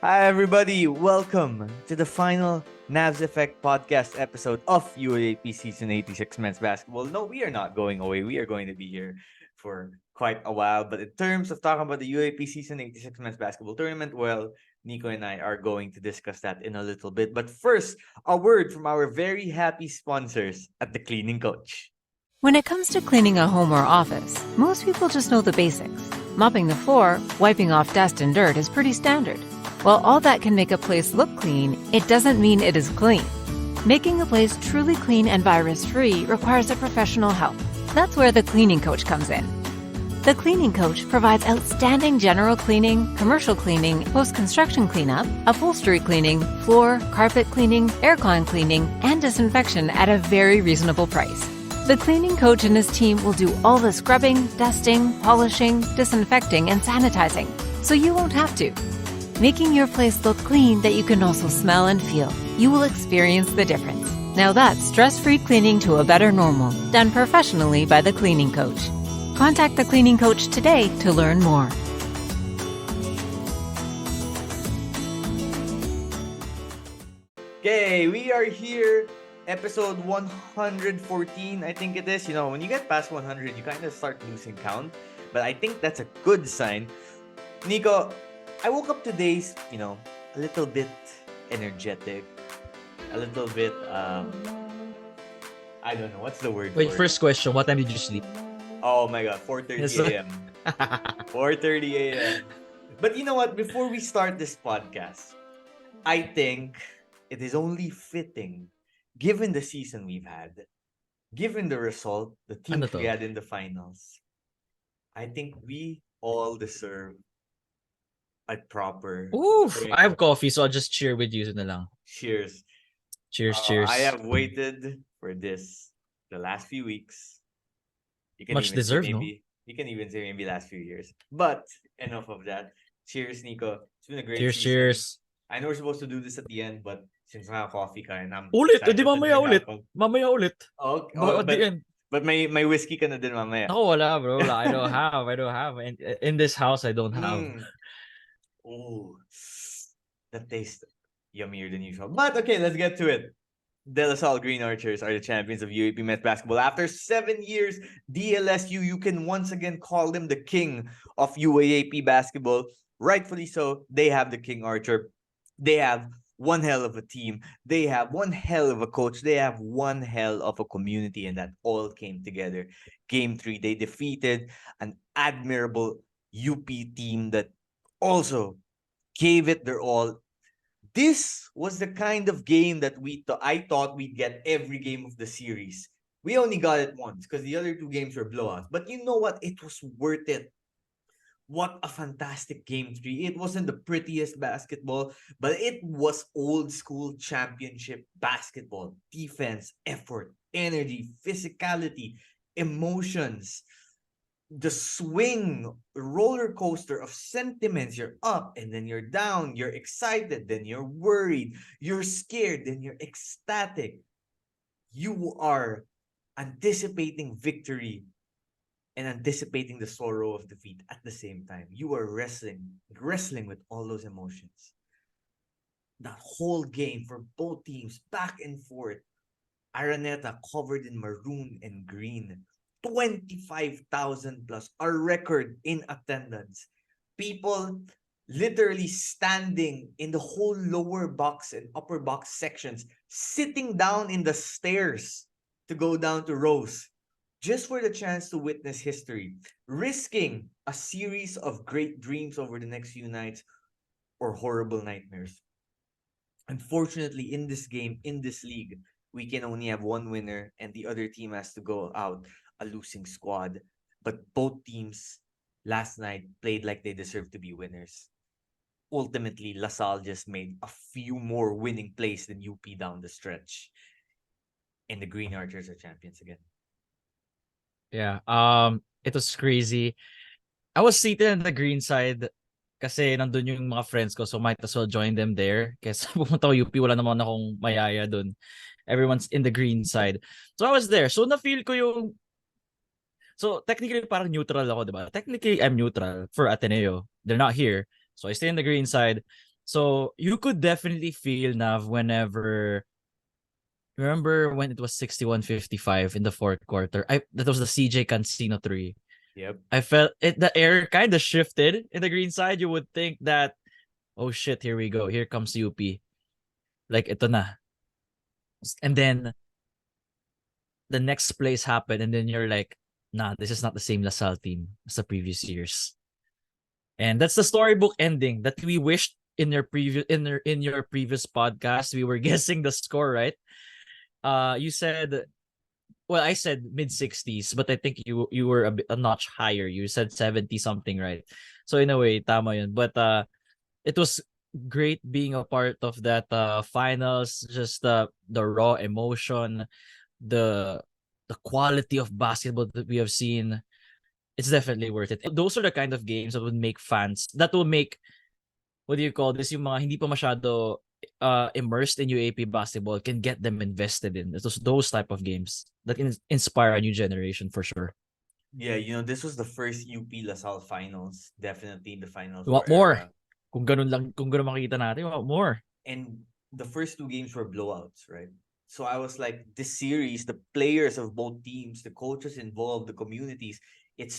Hi, everybody. Welcome to the final Navs Effect podcast episode of UAAP Season 86 Men's Basketball. No, we are not going away. We are going to be here for quite a while. But in terms of talking about the UAAP Season 86 Men's Basketball Tournament, well, Nico and I are going to discuss that in a little bit. But first, a word from our very happy sponsors at the Cleaning Coach. When it comes to cleaning a home or office, most people just know the basics. Mopping the floor, wiping off dust and dirt is pretty standard. While all that can make a place look clean, it doesn't mean it is clean. Making a place truly clean and virus-free requires a professional help. That's where the Cleaning Coach comes in. The Cleaning Coach provides outstanding general cleaning, commercial cleaning, post-construction cleanup, upholstery cleaning, floor, carpet cleaning, aircon cleaning, and disinfection at a very reasonable price. The Cleaning Coach and his team will do all the scrubbing, dusting, polishing, disinfecting, and sanitizing, so you won't have to. Making your place look clean that you can also smell and feel. You will experience the difference. Now that's stress-free cleaning to a better normal, done professionally by the Cleaning Coach. Contact the Cleaning Coach today to learn more. Okay, we are here. Episode 114, I think it is. You know, when you get past 100, you kind of start losing count. But I think that's a good sign. Nico, I woke up today, a little bit energetic. A little bit, I don't know. What's the word Wait, for it? first question. What time did you sleep? Oh my God, 4:30 a.m. 4:30 a.m. But you know what? Before we start this podcast, I think it is only fitting, given the season we've had, given the result, the teams we had in the finals, I think we all deserve a proper Oof! drink. I have coffee, so I'll just cheer with you na lang. Cheers. Cheers. I have waited for this the last few weeks. You can Much even deserved, say no? maybe you can even say maybe last few years. But enough of that. Cheers, Nico. It's been a great season. Cheers. I know we're supposed to do this at the end, but since coffee ka and I'm Ulit! excited Di to mamaya drink ulit. alcohol. Mamaya ulit. Okay, At the end. but may whiskey ka na din mamaya. Ako wala, bro. I don't have. And in this house, I don't have. Ooh, that tastes yummier than usual. But okay, let's get to it. DLSU Green Archers are the champions of UAAP men's basketball. After 7 years, DLSU, you can once again call them the king of UAAP basketball. Rightfully so, they have the King Archer. They have one hell of a team. They have one hell of a coach. They have one hell of a community, and that all came together. Game 3, they defeated an admirable UP team that also gave it their all. This was the kind of game that I thought we'd get every game of the series. We only got it once because the other two games were blowouts. But you know what? It was worth it. What a fantastic game 3. It wasn't the prettiest basketball, but it was old school championship basketball. Defense, effort, energy, physicality, emotions. The swing roller coaster of sentiments. You're up and then you're down, you're excited, then you're worried, you're scared, then you're ecstatic. You are anticipating victory and anticipating the sorrow of defeat at the same time. You are wrestling with all those emotions. That whole game for both teams, back and forth. Araneta covered in maroon and green. 25,000 plus, a record in attendance. People literally standing in the whole lower box and upper box sections, sitting down in the stairs to go down to rows, just for the chance to witness history, risking a series of great dreams over the next few nights or horrible nightmares. Unfortunately, in this game, in this league, we can only have one winner and the other team has to go out a losing squad. But both teams last night played like they deserved to be winners. Ultimately, LaSalle just made a few more winning plays than UP down the stretch. And the Green Archers are champions again. Yeah. It was crazy. I was seated on the green side kasi nandun yung mga friends ko, so might as well join them there. Kasi pumunta ko UP, wala naman akong mayaya dun. Everyone's in the green side. So I was there. So na-feel ko yung... So technically parang neutral ako, di ba? Technically I'm neutral for Ateneo. They're not here. So I stay in the green side. So you could definitely feel Nav whenever. Remember when it was 61-55 in the fourth quarter? That was the CJ Cancino 3. Yep. I felt it. The air kind of shifted in the green side. You would think that, oh shit, here we go. Here comes UP. Like ito na. And then the next plays happen, and then you're like, nah, this is not the same LaSalle team as the previous years. And that's the storybook ending that we wished in your previous podcast. We were guessing the score, right? You said, well, I said mid-60s, but I think you were a notch higher. You said 70 something, right? So in a way, tama yun. But it was great being a part of that finals. Just the raw emotion, the quality of basketball that we have seen. It's definitely worth it. Those are the kind of games that would make fans, that will make, what do you call this, yung mga hindi pa masyado immersed in UAP basketball, can get them invested in those type of games that inspire a new generation for sure. Yeah, this was the first UP LaSalle finals. Definitely the Final We want Four more. era. Kung ganun makita natin, we want more. And the first two games were blowouts, right? So I was like, this series, the players of both teams, the coaches involved, the communities, it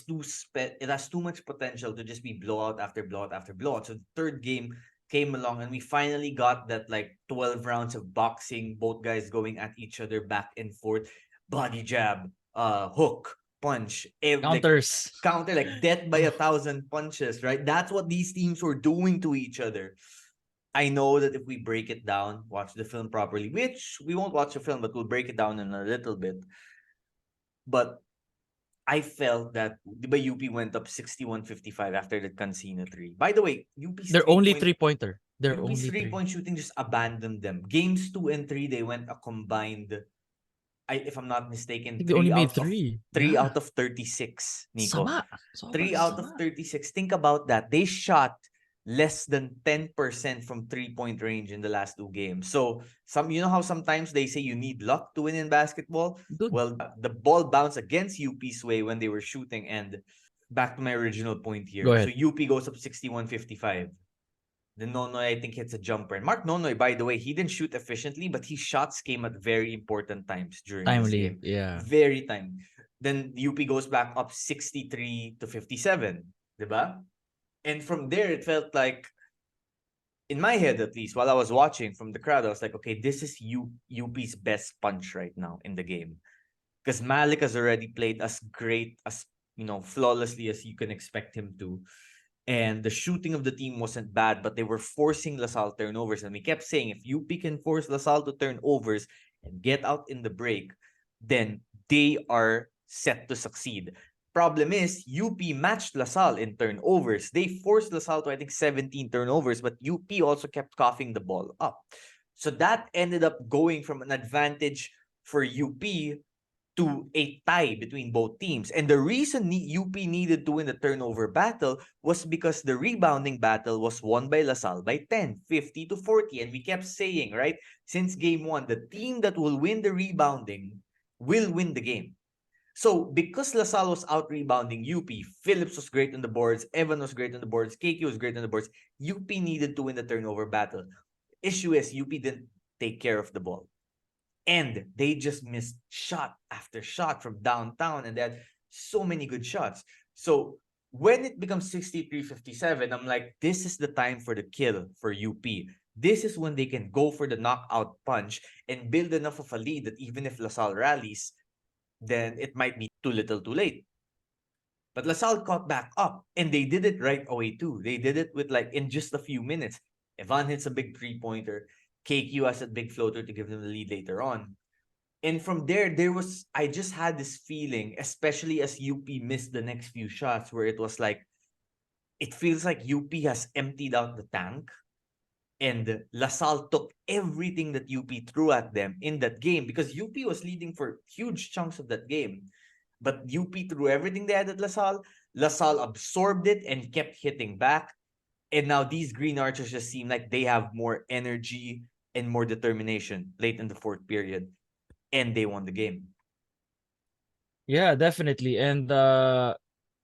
has too much potential to just be blowout after blowout after blowout. So the third game came along and we finally got that like 12 rounds of boxing, both guys going at each other back and forth, body jab, hook, punch, Counters. counter, like death by 1,000 punches, right? That's what these teams were doing to each other. I know that if we break it down, watch the film properly, which we won't watch the film, but we'll break it down in a little bit. But I felt that the UP went up 61-55 after the Cancino 3. By the way, They're only three-pointer. They're UP's only three-point shooting just abandoned them. Games 2 and 3, they went a combined, if I'm not mistaken, They only made 3. 3 out of 36, Nico. Sama. 3 out of 36. Think about that. They shot less than 10% from 3-point range in the last two games. So how sometimes they say you need luck to win in basketball? Dude. Well, the ball bounced against UP's way when they were shooting. And back to my original point here. Go ahead. So UP goes up 61-55. The Nonoy, I think, hits a jumper. And Mark Nonoy, by the way, he didn't shoot efficiently, but his shots came at very important times during this game. Yeah. Very timely. Then UP goes back up 63-57. Diba? And from there, it felt like, in my head at least, while I was watching from the crowd, I was like, okay, this is UP's best punch right now in the game. Because Malik has already played as great as, flawlessly as you can expect him to. And the shooting of the team wasn't bad, but they were forcing LaSalle turnovers. And we kept saying, if UP can force LaSalle to turnovers and get out in the break, then they are set to succeed. Problem is, UP matched LaSalle in turnovers. They forced LaSalle to, I think, 17 turnovers, but UP also kept coughing the ball up. So that ended up going from an advantage for UP to a tie between both teams. And the reason UP needed to win the turnover battle was because the rebounding battle was won by LaSalle by 10, 50-40. And we kept saying, right, since game 1, the team that will win the rebounding will win the game. So because LaSalle was out rebounding UP, Phillips was great on the boards, Evan was great on the boards, KK was great on the boards, UP needed to win the turnover battle. Issue is UP didn't take care of the ball. And they just missed shot after shot from downtown, and they had so many good shots. So when it becomes 63-57, I'm like, this is the time for the kill for UP. This is when they can go for the knockout punch and build enough of a lead that even if LaSalle rallies, then it might be too little too late. But LaSalle caught back up, and they did it right away too. They did it with in just a few minutes. Evan hits a big three-pointer. KQ has a big floater to give them the lead later on. And from there, I just had this feeling, especially as UP missed the next few shots, where it was like, it feels like UP has emptied out the tank. And LaSalle took everything that UP threw at them in that game, because UP was leading for huge chunks of that game. But UP threw everything they had at LaSalle. LaSalle absorbed it and kept hitting back. And now these Green Archers just seem like they have more energy and more determination late in the fourth period. And they won the game. Yeah, definitely. And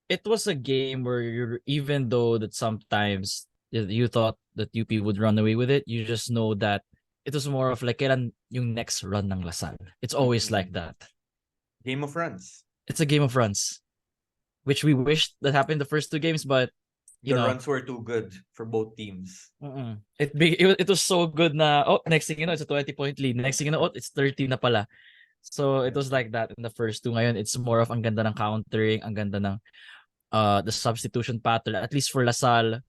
it was a game where even though that sometimes you thought that UP would run away with it. You just know that it was more of like kailan yung next run ng Lasal. It's always like that. Game of runs. It's a game of runs, which we wished that happened the first two games, but the runs were too good for both teams. It was so good na, next thing you know, it's a 20-point lead. Next thing you know, it's 30 na pala. So it was like that in the first two. Ngayon, it's more of ang ganda ng countering, ang ganda ng the substitution pattern, at least for Lasal.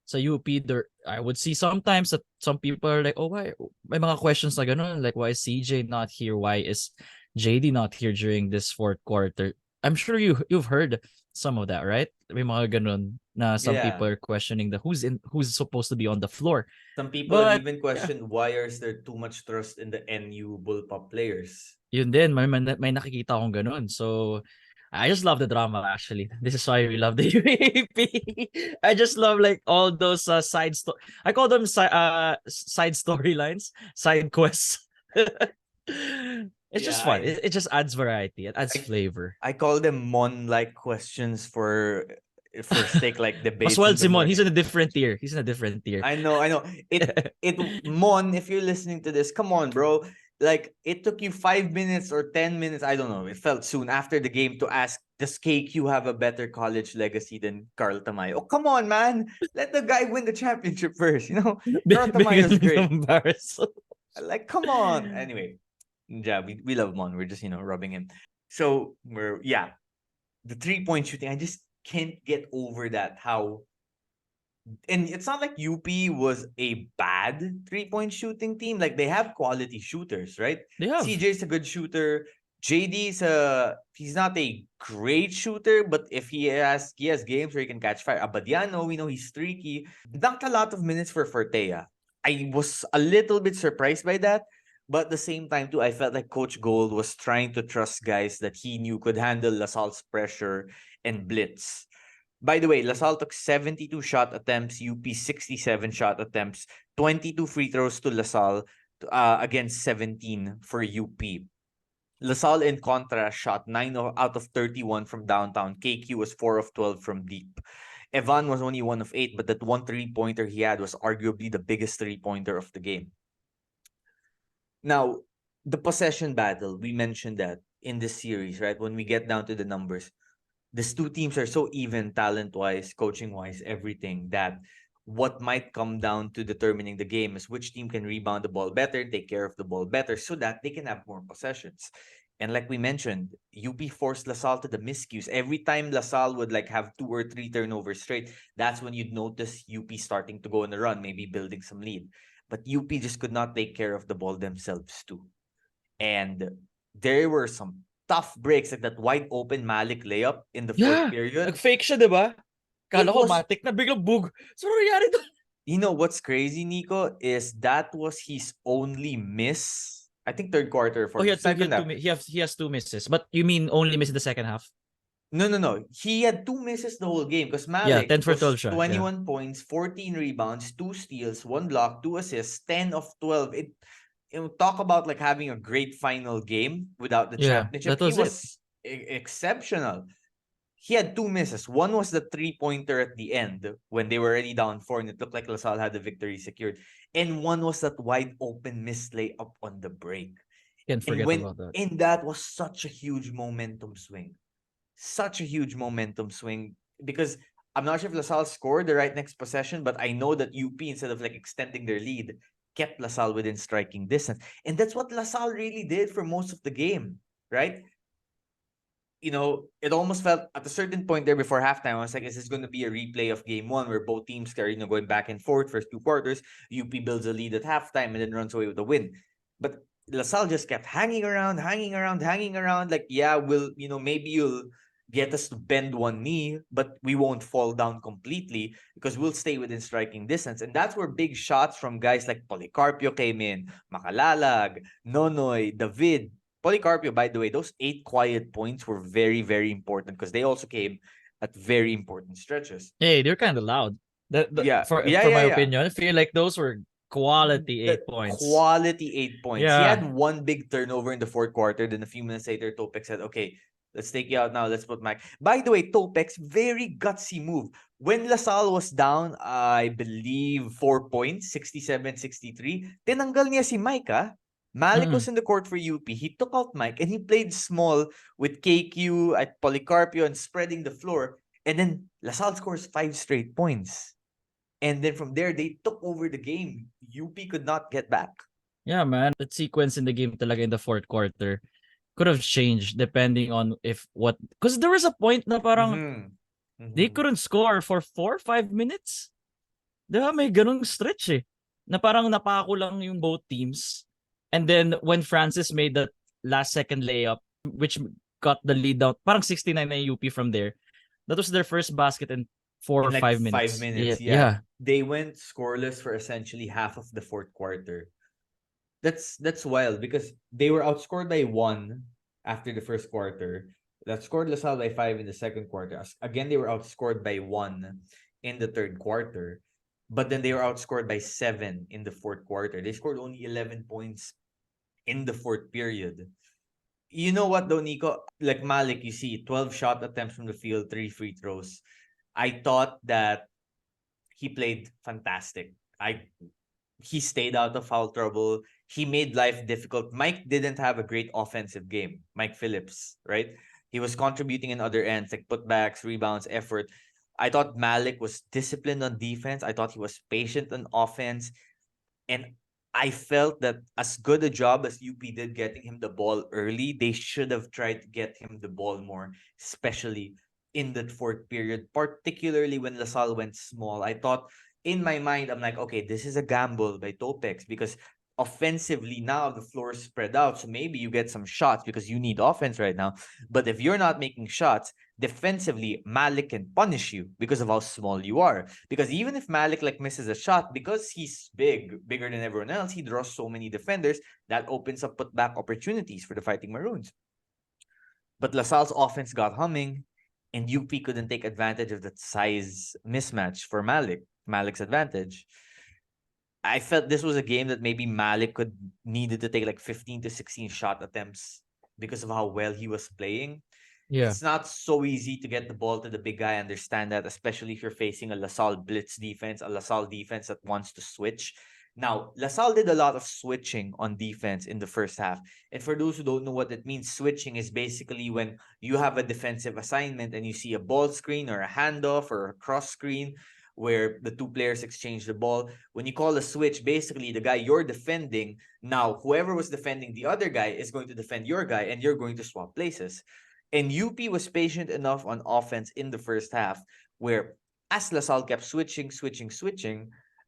Sa UP, there, I would see sometimes that some people are like, why? May mga questions na ganun, like, why is CJ not here? Why is JD not here during this fourth quarter? I'm sure you've heard some of that, right? May mga ganun na some people are questioning who's supposed to be on the floor. Some people have even questioned why is there too much trust in the NU Bullpup players. Yun din, may nakikita akong ganun. So I just love the drama, actually. This is why we love the UAAP. I just love like all those I call them side storylines, side quests. It's just fun. It just adds variety. It adds flavor. I call them Mon-like questions for sake like debates. Oswald Simon, he's in a different tier. I know. It Mon, if you're listening to this, come on, bro. Like, it took you 5 minutes or 10 minutes, I don't know, it felt soon after the game to ask, does KQ have a better college legacy than Carl Tamayo? Oh, come on, man. Let the guy win the championship first, you know? Carl Tamayo's great. Like, come on. Anyway, yeah, we love Mon. We're just, rubbing him. So, the 3-point shooting, I just can't get over that, how... And it's not like UP was a bad 3-point shooting team. Like, they have quality shooters, right? They have. CJ's a good shooter. JD's he's not a great shooter, but if he has games where he can catch fire. Abadiano, we know he's streaky. Not a lot of minutes for Fortea. I was a little bit surprised by that. But at the same time, too, I felt like Coach Gold was trying to trust guys that he knew could handle LaSalle's pressure and blitz. By the way, LaSalle took 72 shot attempts, UP 67 shot attempts, 22 free throws to LaSalle against 17 for UP. LaSalle, in contrast, shot 9 out of 31 from downtown. KQ was 4 of 12 from deep. Evan was only 1 of 8, but that one 3-pointer he had was arguably the biggest 3-pointer of the game. Now, the possession battle, we mentioned that in this series, right? When we get down to the numbers, these two teams are so even talent-wise, coaching-wise, everything, that what might come down to determining the game is which team can rebound the ball better, take care of the ball better, so that they can have more possessions. And like we mentioned, UP forced LaSalle to the miscues. Every time LaSalle would have 2 or 3 turnovers straight, that's when you'd notice UP starting to go on a run, maybe building some lead. But UP just could not take care of the ball themselves too. And there were some tough breaks, like that wide open Malik layup in the fourth period. Nag-fake siya, diba? Kala ko matik na, biglang bug. So, ano nangyari doon? You know what's crazy, Nico, is that was his only miss. I think third quarter for the second half. He has 2 misses. But you mean only miss in the second half? No. He had 2 misses the whole game because Malik 10 for 12 siya. 21 points, 14 rebounds, 2 steals, 1 block, 2 assists, 10 of 12. Talk about having a great final game without the championship. He was exceptional. He had 2 misses. One was the 3-pointer at the end when they were already down 4 and it looked like LaSalle had the victory secured. And one was that wide open missed layup on the break. Can't forget about that. And that was such a huge momentum swing. Such a huge momentum swing, because I'm not sure if LaSalle scored the right next possession, but I know that UP, instead of extending their lead, kept LaSalle within striking distance. And that's what LaSalle really did for most of the game, right? It almost felt at a certain point there before halftime, I was like, is this going to be a replay of game 1 where both teams are going back and forth first 2 quarters, UP builds a lead at halftime and then runs away with the win. But LaSalle just kept hanging around. Like, maybe you'll get us to bend one knee, but we won't fall down completely because we'll stay within striking distance. And that's where big shots from guys like Policarpio came in, Makalalag, Nonoy, David. Policarpio, by the way, those 8 quiet points were very, very important because they also came at very important stretches. Hey, they're kind of loud. For my opinion, I feel like those were quality 8 points. Quality 8 points. Yeah. He had one big turnover in the fourth quarter. Then a few minutes later, Topek said, okay, Let's take you out now. Let's put Mike. By the way, Topex, very gutsy move. When LaSalle was down, I believe 4 points, 67-63, tinanggal niya si Mike, ah. Malik was in the court for UP. He took out Mike and he played small with KQ at Policarpio and spreading the floor. And then LaSalle scores 5 straight points. And then from there, they took over the game. UP could not get back. Yeah, man. That sequence in the game talaga in the fourth quarter could have changed depending on because there was a point na parang they couldn't score for 4-5 minutes. Diba? May ganung stretch eh. Na parang napako lang yung both teams. And then when Francis made that last second layup, which got the lead down, parang 69 na UP from there. That was their first basket in 4 or 5 minutes. 5 minutes, Yeah. They went scoreless for essentially half of the fourth quarter. That's wild because they were outscored by 1 after the first quarter. That scored LaSalle by 5 in the second quarter. Again, they were outscored by 1 in the third quarter. But then they were outscored by 7 in the fourth quarter. They scored only 11 points in the fourth period. You know what though, Nico? Like Malik, you see 12 shot attempts from the field, 3 free throws. I thought that he played fantastic. He stayed out of foul trouble. He made life difficult. Mike didn't have a great offensive game. Mike Phillips, right? He was contributing in other ends, like putbacks, rebounds, effort. I thought Malik was disciplined on defense. I thought he was patient on offense. And I felt that as good a job as UP did getting him the ball early, they should have tried to get him the ball more, especially in that fourth period, particularly when LaSalle went small. I thought in my mind, I'm like, okay, this is a gamble by Topex because offensively now the floor is spread out. So maybe you get some shots because you need offense right now. But if you're not making shots, defensively, Malik can punish you because of how small you are. Because even if Malik misses a shot, because he's bigger than everyone else, he draws so many defenders that opens up putback opportunities for the Fighting Maroons. But LaSalle's offense got humming, and UP couldn't take advantage of that size mismatch for Malik's advantage. I felt this was a game that maybe Malik needed to take 15 to 16 shot attempts because of how well he was playing. Yeah. It's not so easy to get the ball to the big guy. I understand that, especially if you're facing a LaSalle blitz defense, a LaSalle defense that wants to switch. Now, LaSalle did a lot of switching on defense in the first half. And for those who don't know what it means, switching is basically when you have a defensive assignment and you see a ball screen or a handoff or a cross screen where the two players exchange the ball. When you call a switch, basically the guy you're defending, now whoever was defending the other guy is going to defend your guy and you're going to swap places. And UP was patient enough on offense in the first half where as LaSalle kept switching,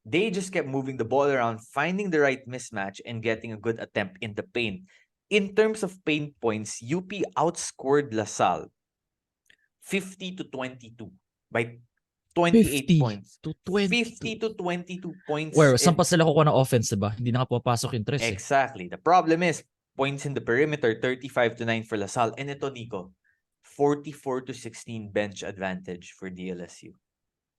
they just kept moving the ball around, finding the right mismatch and getting a good attempt in the paint. In terms of paint points, UP outscored LaSalle 50-22 by 28 points. 50-22 points. Where, saan pa sila kukuha ng offense, diba? Hindi nakapapasok yung tres. Exactly. The problem is, points in the perimeter, 35-9 for LaSalle. And ito, Nico, 44-16 bench advantage for DLSU.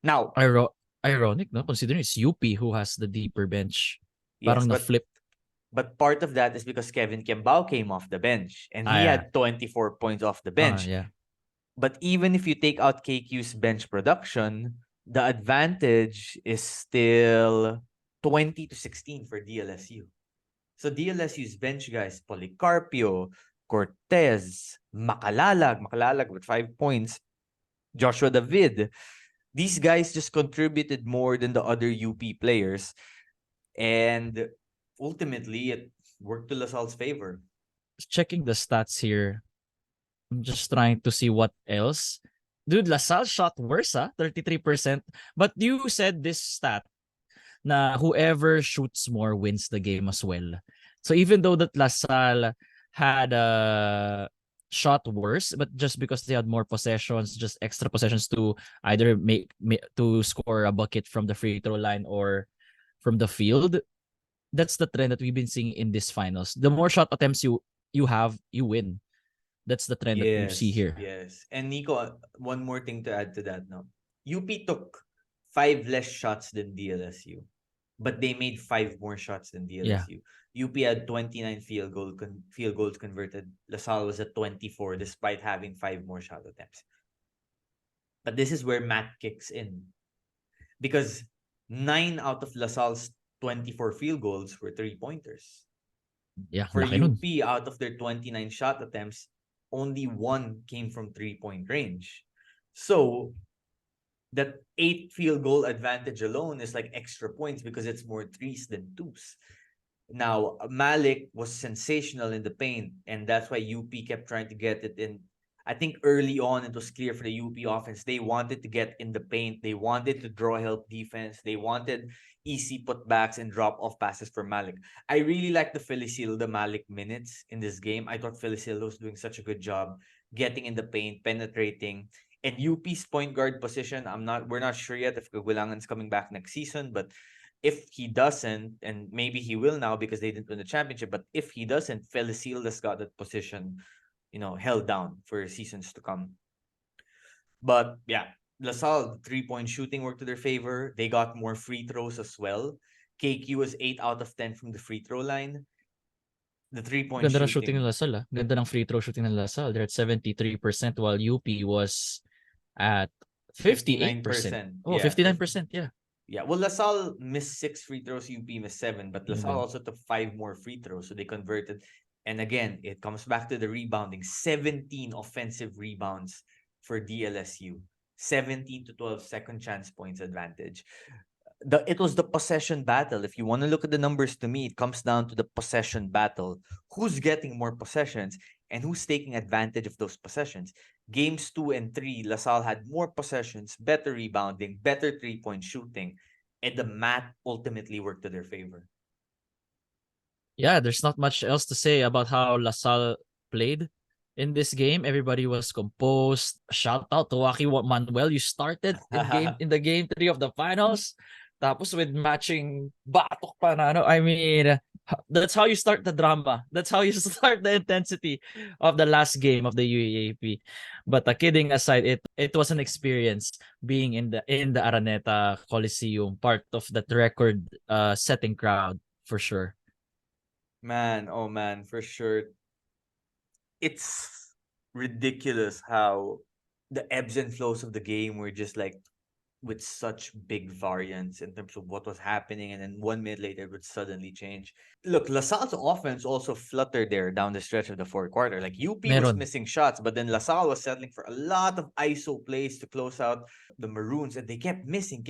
Now, ironic, no? Considering it's UP who has the deeper bench. Parang yes, na-flip. But part of that is because Kevin Kembao came off the bench. And he had 24 points off the bench. Yeah. But even if you take out KQ's bench production, the advantage is still 20-16 for DLSU. So DLSU's bench guys, Policarpio, Cortez, Macalalag with 5 points, Joshua David. These guys just contributed more than the other UP players. And ultimately, it worked to LaSalle's favor. Checking the stats here. I'm just trying to see what else. Dude, LaSalle shot worse, 33%. But you said this stat na whoever shoots more wins the game as well. So even though that LaSalle had shot worse, but just because they had more possessions, just extra possessions to either make to score a bucket from the free throw line or from the field, that's the trend that we've been seeing in this finals. The more shot attempts you have, you win. That's the trend that we see here. Yes. And Nico, one more thing to add to that now. UP took 5 less shots than DLSU. but they made 5 more shots than DLSU. UP had 29 field goals converted. LaSalle was at 24 despite having 5 more shot attempts. But this is where math kicks in. Because 9 out of LaSalle's 24 field goals were 3-pointers. Yeah, For laki nun. UP, out of their 29 shot attempts, only 1 came from 3-point range. So that 8 field goal advantage alone is like extra points because it's more threes than twos. Now, Malik was sensational in the paint, and that's why UP kept trying to get it in. I think early on, it was clear for the UP offense. They wanted to get in the paint. They wanted to draw help defense. They wanted easy putbacks and drop-off passes for Malik. I really like the Felicilda Malik minutes in this game. I thought Felicilda was doing such a good job getting in the paint, penetrating. And UP's point guard position, we're not sure yet if Kagulangan's coming back next season, but if he doesn't, and maybe he will now because they didn't win the championship, but if he doesn't, Felicilda's got that position, held down for seasons to come. But yeah, LaSalle 3-point shooting worked to their favor. They got more free throws as well. KQ was 8 out of 10 from the free throw line. The 3-point Ganda ng shooting shooting ng LaSalle. Ganda ng free throw shooting ng LaSalle. They're at 73% while UP was at 58%. 59%. Oh, 59%, yeah. Yeah, well, LaSalle missed 6 free throws, UP missed 7, but LaSalle Yeah. also took 5 more free throws, so they converted. And again, it comes back to the rebounding. 17 offensive rebounds for DLSU. 17 to 12 second chance points advantage. It was the possession battle. If you want to look at the numbers, to me, it comes down to the possession battle. Who's getting more possessions and who's taking advantage of those possessions? Games 2 and 3, LaSalle had more possessions, better rebounding, better 3-point shooting, and the math ultimately worked to their favor. Yeah, there's not much else to say about how LaSalle played in this game. Everybody was composed. Shout out to Waki Manuel. You started in the game 3 of the finals. Tapos with matching batok pa na ano. I mean, that's how you start the drama. That's how you start the intensity of the last game of the UAAP. But kidding aside, it was an experience being in the Araneta Coliseum, part of that record setting crowd for sure. Man, oh man, for sure. It's ridiculous how the ebbs and flows of the game were just like with such big variance in terms of what was happening, and then 1 minute later it would suddenly change. Look, LaSalle's offense also fluttered there down the stretch of the fourth quarter. Like UP was missing shots, but then LaSalle was settling for a lot of ISO plays to close out the Maroons, and they kept missing.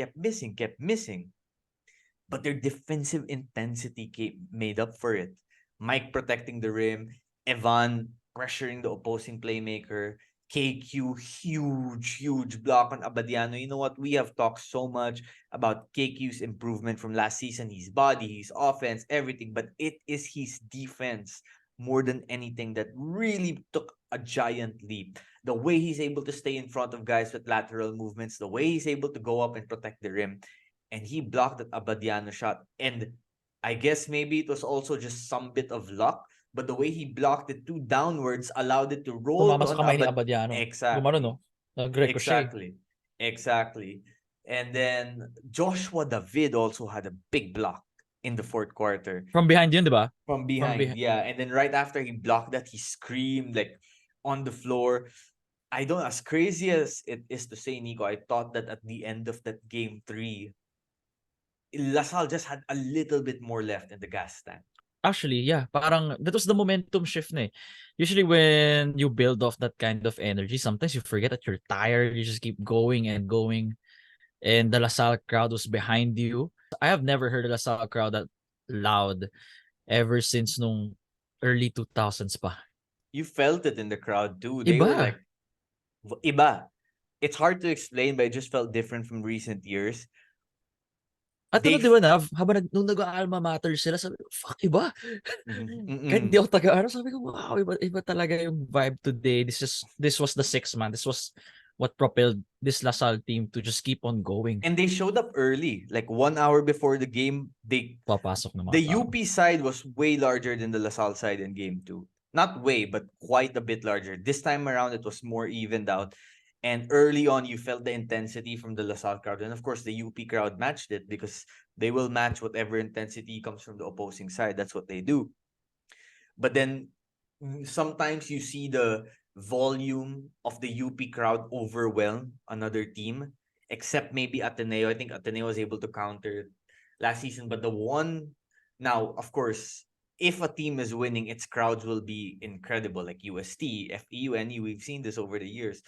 But their defensive intensity made up for it. Mike protecting the rim, Evan pressuring the opposing playmaker, KQ, huge block on Abadiano. You know what? We have talked so much about KQ's improvement from last season, his body, his offense, everything, but it is his defense more than anything that really took a giant leap. The way he's able to stay in front of guys with lateral movements, the way he's able to go up and protect the rim, and he blocked that Abadiano shot. And I guess maybe it was also just some bit of luck, but the way he blocked it 2 downwards allowed it to roll Tumama sa to kamay ni Abadiano. Exactly. Gumano, no? Nag-ricochet. Exactly. And then Joshua David also had a big block in the fourth quarter. From behind yun, di ba? From behind, yeah. And then right after he blocked that, he screamed like on the floor. I don't, as crazy as it is to say, Nico, I thought that at the end of that game 3, LaSalle just had a little bit more left in the gas tank. Actually, yeah. Parang that was the momentum shift na eh. Usually when you build off that kind of energy, sometimes you forget that you're tired. You just keep going and going. And the LaSalle crowd was behind you. I have never heard a LaSalle crowd that loud ever since nung early 2000s pa. You felt it in the crowd too. They Iba. were like, iba. It's hard to explain, but it just felt different from recent years. At ano, di ba, Nav? Habang nung nag-alma mater sila, sabi ko, fuck, iba. Kahit di ako taga-ano, sabi ko, wow, iba talaga yung vibe today. This was the 6th man. This was what propelled this LaSalle team to just keep on going. And they showed up early. Like 1 hour before the game, papasok na mga the tao. UP side was way larger than the LaSalle side in game 2. Not way, but quite a bit larger. This time around, it was more evened out. And early on, you felt the intensity from the LaSalle crowd. And of course, the UP crowd matched it because they will match whatever intensity comes from the opposing side. That's what they do. But then sometimes you see the volume of the UP crowd overwhelm another team, except maybe Ateneo. I think Ateneo was able to counter last season. But the one now, of course, if a team is winning, its crowds will be incredible, like UST, FEU, NU. We've seen this over the years.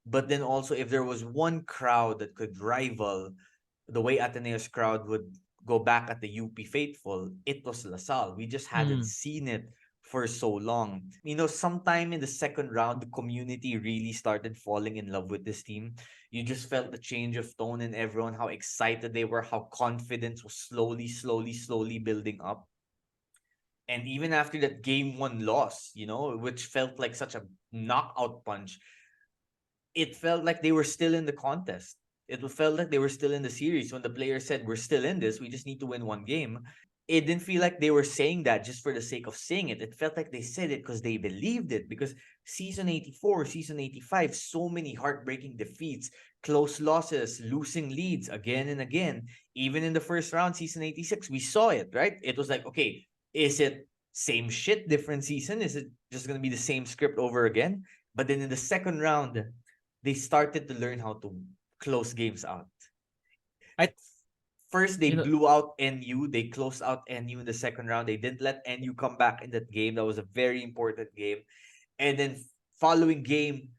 But then also, if there was one crowd that could rival the way Ateneo's crowd would go back at the UP faithful, it was LaSalle. We just hadn't seen it for so long. Sometime in the second round, the community really started falling in love with this team. You just felt the change of tone in everyone, how excited they were, how confidence was slowly building up. And even after that game one loss, which felt like such a knockout punch, it felt like they were still in the contest. It felt like they were still in the series when the players said, "We're still in this. We just need to win one game." It didn't feel like they were saying that just for the sake of saying it. It felt like they said it because they believed it. Because season 84, season 85, so many heartbreaking defeats, close losses, losing leads again and again. Even in the first round, season 86, we saw it, right? It was like, okay, is it same shit, different season? Is it just going to be the same script over again? But then in the second round, they started to learn how to close games out. First, they blew out NU. They closed out NU in the second round. They didn't let NU come back in that game. That was a very important game. And then following game,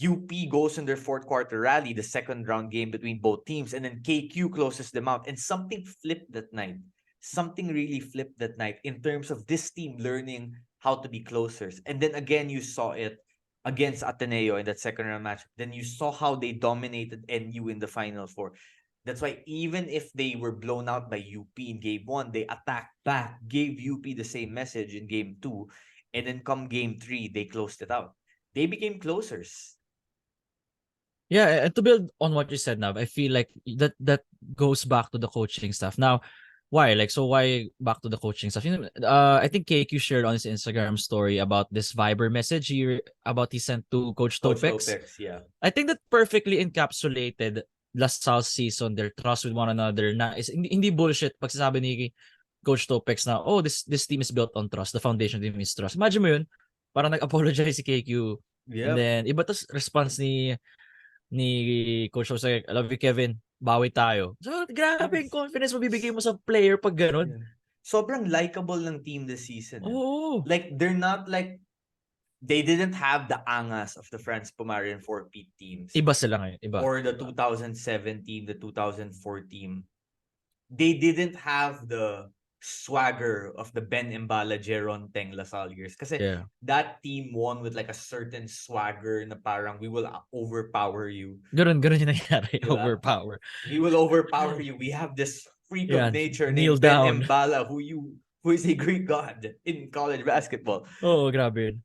UP goes in their fourth quarter rally, the second round game between both teams. And then KQ closes them out. And something flipped that night. Something really flipped that night in terms of this team learning how to be closers. And then again, you saw it against Ateneo in that second round match. Then you saw how they dominated NU in the Final Four. That's why even if they were blown out by UP in game one, they attacked back, gave UP the same message in game two, and then come game three, they closed it out. They became closers. Yeah, and to build on what you said now, I feel like that goes back to the coaching stuff. Now, why? Why back to the coaching stuff? I think KQ shared on his Instagram story about this Viber message he sent to Coach Topex. Yeah. I think that perfectly encapsulated LaSalle season, their trust with one another. Na is hindi bullshit pagsasabi ni Coach Topex na, oh, this team is built on trust. The foundation team is trust. Imagine mo yun, parang nag-apologize si KQ. Yep. And then iba tas response ni Coach Jose, I love you, Kevin. Bawi tayo. So, grabe yung confidence mo bibigay mo sa player pag ganun. Yeah. Sobrang likable ng team this season. Oh. Like, they're not like, they didn't have the angas of the France Pumarian 4P teams. Iba sila ngayon. Iba. Or the 2007 team, the 2004 team. They didn't have the swagger of the Ben Embala, Jeron Teng LaSalle years. Kasi that team won with like a certain swagger na parang we will overpower you. Ganun yung nangyari. Diba? Overpower. We will overpower you. We have this freak of nature named Ben Embala who is a Greek god in college basketball. Oh, grabe.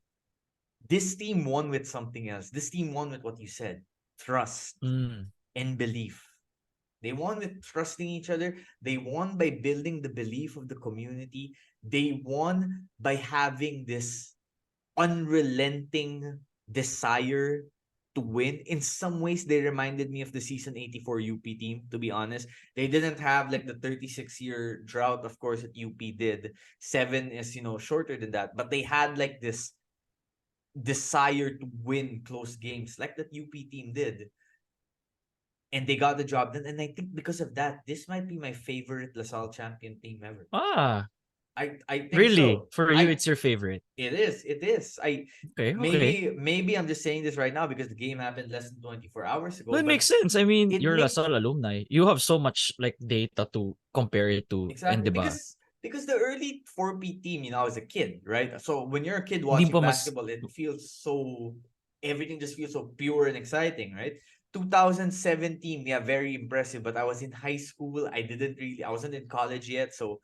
This team won with something else. This team won with what you said. Trust and belief. They won with trusting each other. They won by building the belief of the community. They won by having this unrelenting desire to win. In some ways, they reminded me of the season 84 UP team, to be honest. They didn't have like the 36-year drought, of course, that UP did. 7 is, shorter than that. But they had like this desire to win close games like that UP team did. And they got the job done. And I think because of that, this might be my favorite LaSalle champion team ever. I think really? So. For you, it's your favorite? It is. Okay. Maybe I'm just saying this right now because the game happened less than 24 hours ago. No, it makes sense. I mean, you're LaSalle alumni. You have so much like data to compare it to. Exactly. And because the early 4P team, I was a kid, right? So when you're a kid watching basketball, it feels so, everything just feels so pure and exciting, right? 2017, very impressive. But I was in high school. I wasn't in college yet. So,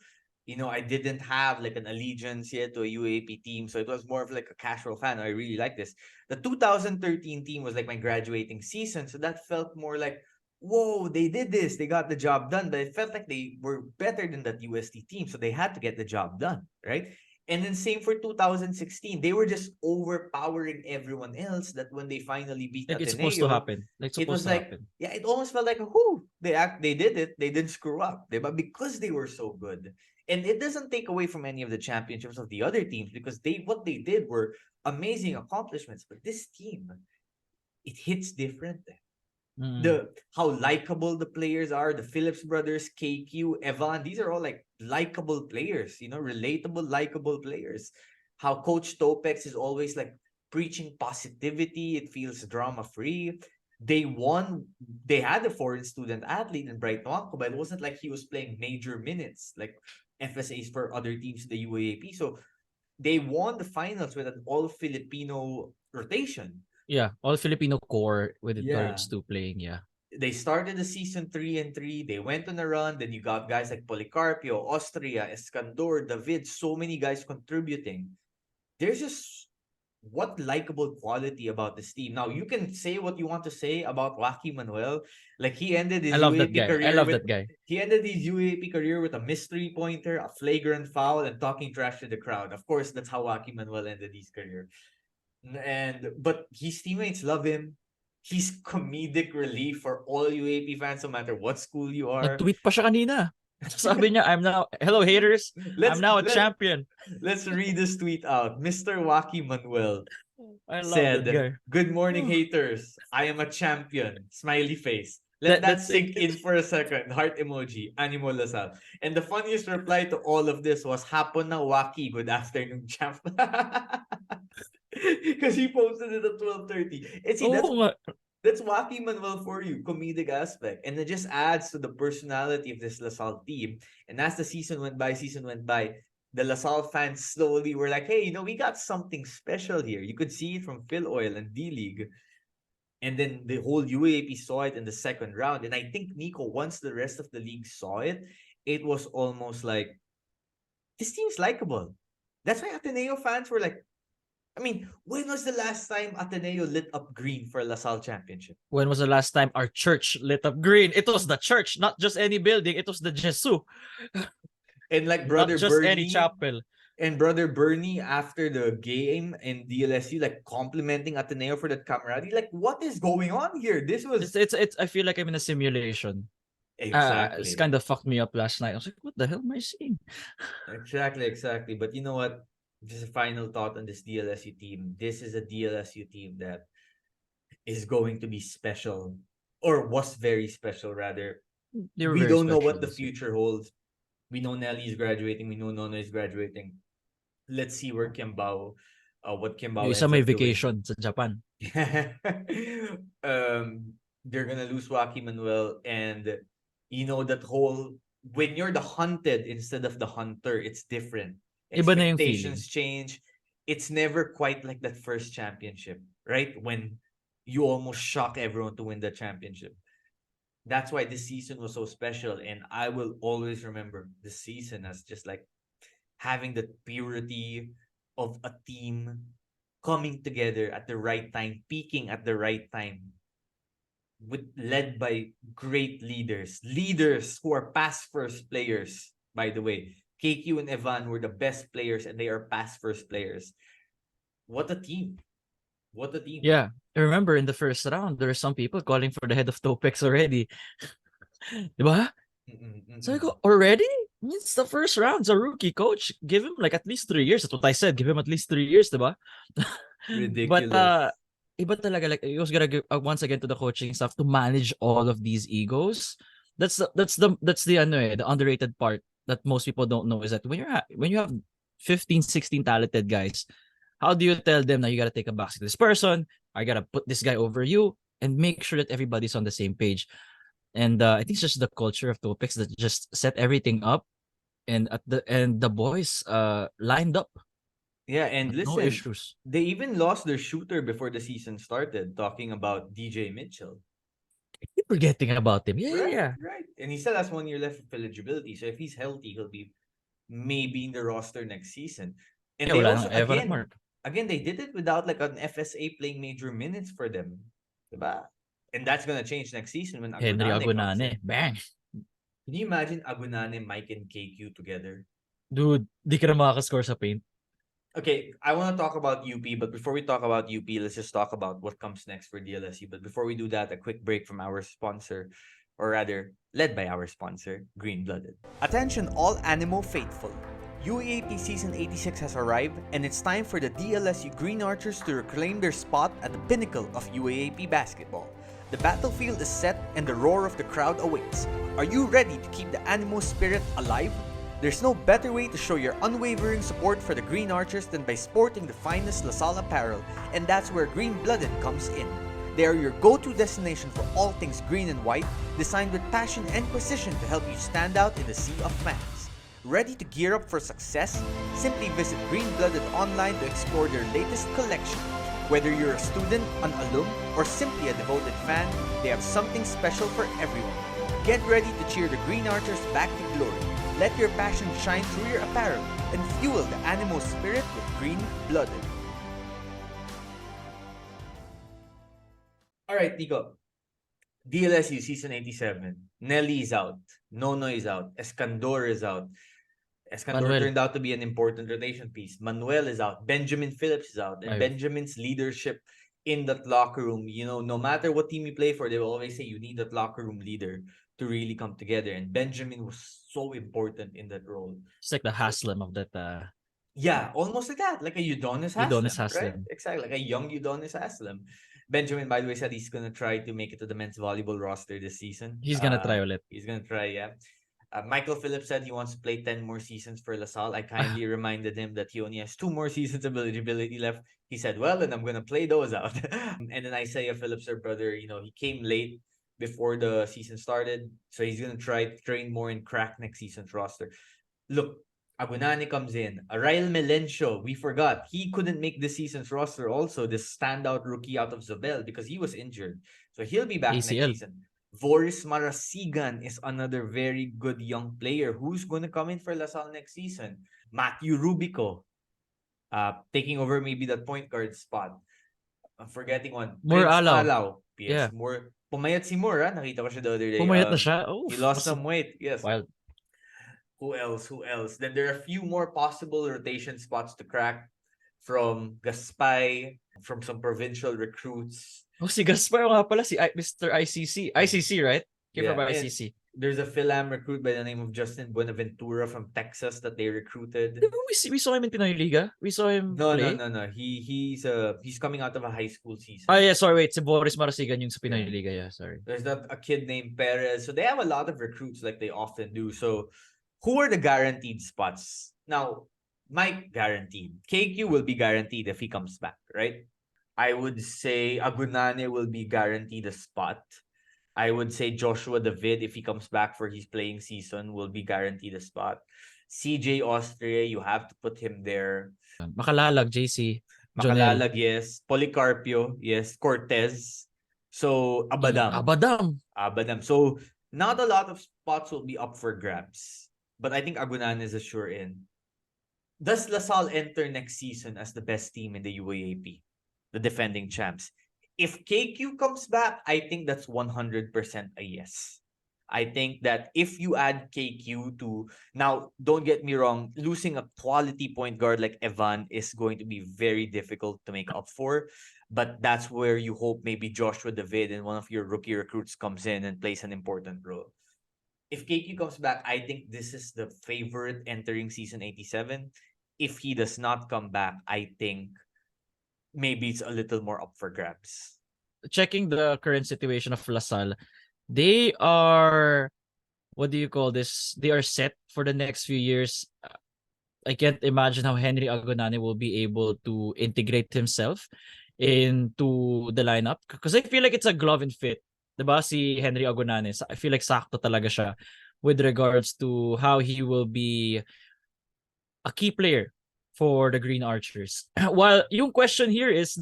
I didn't have like an allegiance yet to a UAAP team. So it was more of like a casual fan. I really like this. The 2013 team was like my graduating season. So that felt more like, whoa, they did this. They got the job done. But it felt like they were better than that UST team. So they had to get the job done, right? And then same for 2016. They were just overpowering everyone else that when they finally beat Like it's supposed to Ateneo, happen. Like it supposed was to like, happen. yeah, it almost felt like, whoo, they did it. They didn't screw up. But because they were so good. And it doesn't take away from any of the championships of the other teams because what they did were amazing accomplishments. But this team, it hits different. Mm. How likable the players are, the Phillips brothers, KQ, Evan, these are all like likable players, relatable, likable players. How Coach Topex is always like preaching positivity, it feels drama free. They won, they had a foreign student athlete in Bright Noanco, but it wasn't like he was playing major minutes like FSAs for other teams in the UAAP. So they won the finals with an all Filipino rotation. Yeah, all Filipino core with Yeah. regards to playing, yeah. They started the season 3-3. They went on a run. Then you got guys like Policarpio, Austria, Escandor, David, so many guys contributing. There's just what likable quality about this team. Now you can say what you want to say about Joaquin Manuel. Like he ended I his love that UAP guy. I career love with that guy. a mystery pointer, a flagrant foul, and talking trash to the crowd. Of course, that's how Joaquin Manuel ended his career. But his teammates love him. He's comedic relief for all UAP fans, no matter what school you are. Nag-tweet pa siya kanina. Sabi niya, hello haters, I'm let's now a let champion. let's read this tweet out. Mr. Waki Manuel I love that said, guy. "Good morning, haters. I am a champion." Smiley face. Let that That's it. sink in for a second. Heart emoji. Animo Lasal. And the funniest reply to all of this was, "Hapon na Waki. Good afternoon, champ." Because he posted it at 12:30. And see, Oo nga. that's Joaquin Manuel for you, comedic aspect. And it just adds to the personality of this LaSalle team. And as the season went by, the LaSalle fans slowly were like, hey, we got something special here. You could see it from Phil Oil and D-League. And then the whole UAAP saw it in the second round. And I think, Nico, once the rest of the league saw it, it was almost like, this team's likable. That's why Ateneo fans were like, when was the last time Ateneo lit up green for a LaSalle championship? When was the last time our church lit up green? It was the church, not just any building. It was the Jesu. And like Not just any chapel. And Brother Bernie after the game in DLSU, like complimenting Ateneo for that camaraderie. Like, what is going on here? This was It's I feel like I'm in a simulation. exactly. It's kind of fucked me up last night. I was like, what the hell am I seeing? Exactly. But you know what? Just a final thought on this DLSU team. This is a DLSU team that is going to be special, or was very special rather. They were We very don't know special what the this year. future holds. We know Nelly is graduating. We know Nono is graduating. Let's see where what Kimbao Yung ends isa may up doing. vacation sa Japan. They're gonna lose Joaquin Manuel, and that whole when you're the hunted instead of the hunter, it's different. Iba na yung feeling. Expectations change. It's never quite like that first championship, right? When you almost shock everyone to win the championship. That's why this season was so special, and I will always remember this season as just like having the purity of a team coming together at the right time, peaking at the right time, led by great leaders who are past first players. By the way, KQ and Evan were the best players, and they are past first players. What a team! What a team! Yeah, I remember in the first round, there were some people calling for the head of Topex already. Diba? So I go, already? It's the first round. It's a rookie coach. Give him like at least 3 years. That's what I said. Give him at least 3 years, diba? Ridiculous. But iba talaga, like, it was gonna give once again to the coaching staff to manage all of these egos. That's the underrated part that most people don't know is that when you have 15, 16 talented guys, how do you tell them that you gotta take a back to this person? I gotta put this guy over you and make sure that everybody's on the same page. And I think it's just the culture of Topex that just set everything up, and the boys lined up. Yeah, and No listen, issues. they even lost their shooter before the season started, talking about DJ Mitchell. Keep forgetting about him. Yeah. Right. And he still has 1 year left of eligibility. So if he's healthy, he'll be maybe in the roster next season. And Yeah, they wala also, nang Evan at Mark. again, they did it without like an FSA playing major minutes for them. Diba? And that's gonna change next season when Henry Agunane comes in. Agunane. Bang! Can you imagine Agunane, Mike, and KQ together? Dude, di ka na makakascore sa paint. Okay, I want to talk about UP, but before we talk about UP, let's just talk about what comes next for DLSU. But before we do that, a quick break from our sponsor, or rather, led by our sponsor, Green Blooded. Attention, all Animo faithful. UAAP Season 86 has arrived, and it's time for the DLSU Green Archers to reclaim their spot at the pinnacle of UAAP basketball. The battlefield is set, and the roar of the crowd awaits. Are you ready to keep the Animo spirit alive? There's no better way to show your unwavering support for the Green Archers than by sporting the finest LaSalle apparel, and that's where Green Blooded comes in. They are your go-to destination for all things green and white, designed with passion and precision to help you stand out in the sea of fans. Ready to gear up for success? Simply visit Green Blooded online to explore their latest collection. Whether you're a student, an alum, or simply a devoted fan, they have something special for everyone. Get ready to cheer the Green Archers back to glory. Let your passion shine through your apparel and fuel the Animo spirit with Green Blooded. Alright, Nico. DLSU Season 87. Nelly is out. Nono is out. Escandor is out. Escandor Manuel. turned out to be an important rotation piece. Manuel is out. Benjamin Phillips is out. And Ayun. Benjamin's leadership in that locker room, no matter what team you play for, they will always say you need that locker room leader to really come together. And Benjamin was so important in that role. It's like the Haslam of that. Yeah, almost like that. Like a Udonis Haslem, Udonis right? Haslem. Exactly, like a young Udonis Haslem. Benjamin, by the way, said he's going to try to make it to the men's volleyball roster this season. He's gonna try ulit. He's going to try, yeah. Michael Phillips said he wants to play 10 more seasons for LaSalle. I kindly reminded him that he only has 2 more seasons of eligibility left. He said, well, then I'm going to play those out. And then Isaiah Phillips, her brother, he came late before the season started. So he's going to try to train more and crack next season's roster. Look, Agunani comes in. Arail Melencio, we forgot. He couldn't make this season's roster also, this standout rookie out of Zobel because he was injured. So he'll be back next ACL. season. Voris Marasigan is another very good young player who's going to come in for LaSalle next season. Matthew Rubico, taking over maybe that point guard spot. I'm forgetting one. More Prince Alaw. Alaw. Yes, Yeah. more. Pumayat si Moore, nakita ko siya the other day. Pumayat na siya. Oh, He lost some weight. Yes. wild. Who else? Then there are a few more possible rotation spots to crack from Gaspay, from some provincial recruits. Oh, si Gaspar nga pala, si Mr. ICC. ICC, right? Came Yeah, from and ICC. There's a Philam recruit by the name of Justin Buenaventura from Texas that they recruited. Di ba we saw him in Pinoy Liga? We saw him play? No. He's coming out of a high school season. Ah, yeah, sorry, wait. Si Boris Marasigan yung sa Pinoy Yeah. Liga, yeah, sorry. There's a kid named Perez. So they have a lot of recruits like they often do. So who are the guaranteed spots? Now, Mike guaranteed. KQ will be guaranteed if he comes back, right? I would say Agunane will be guaranteed a spot. I would say Joshua David, if he comes back for his playing season, will be guaranteed a spot. CJ Austria, you have to put him there. Makalalag, JC. Makalalag, yes. Policarpio, yes. Cortez. So, Abadam. So, not a lot of spots will be up for grabs. But I think Agunan is a sure in. Does LaSalle enter next season as the best team in the UAAP? The defending champs. If KQ comes back, I think that's 100% a yes. I think that if you add KQ to... Now, don't get me wrong, losing a quality point guard like Evan is going to be very difficult to make up for. But that's where you hope maybe Joshua David and one of your rookie recruits comes in and plays an important role. If KQ comes back, I think this is the favorite entering season 87. If he does not come back, I think maybe it's a little more up for grabs. Checking the current situation of LaSalle, they are, what do you call this? They are set for the next few years. I can't imagine how Henry Agonane will be able to integrate himself into the lineup because I feel like it's a glove and fit. Diba si Henry Agonane? I feel like sakto talaga siya with regards to how he will be a key player for the Green Archers. While yung question here is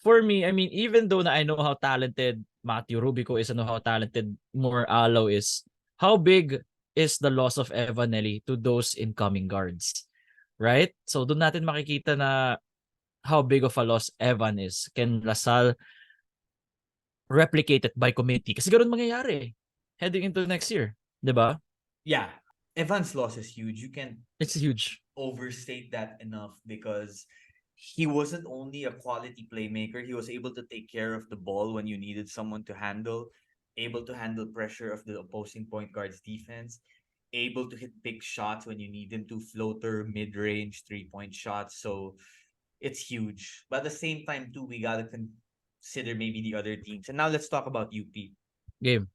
for me, I mean, even though I know how talented Matthew Rubico is, I know how talented Moore Alo is, how big is the loss of Evan Nelly to those incoming guards? Right? So doon natin makikita na how big of a loss Evan is. Can LaSalle replicate it by committee? Kasi ganoon mangyayari heading into next year. Diba? Yeah. Evan's loss is huge. It's huge. overstate that enough because he wasn't only a quality playmaker, he was able to take care of the ball when you needed someone to handle, able to handle pressure of the opposing point guard's defense, able to hit big shots when you need him to, floater, mid-range, three-point shots. So it's huge. But at the same time, too, we gotta consider maybe the other teams. And now let's talk about UP. Game.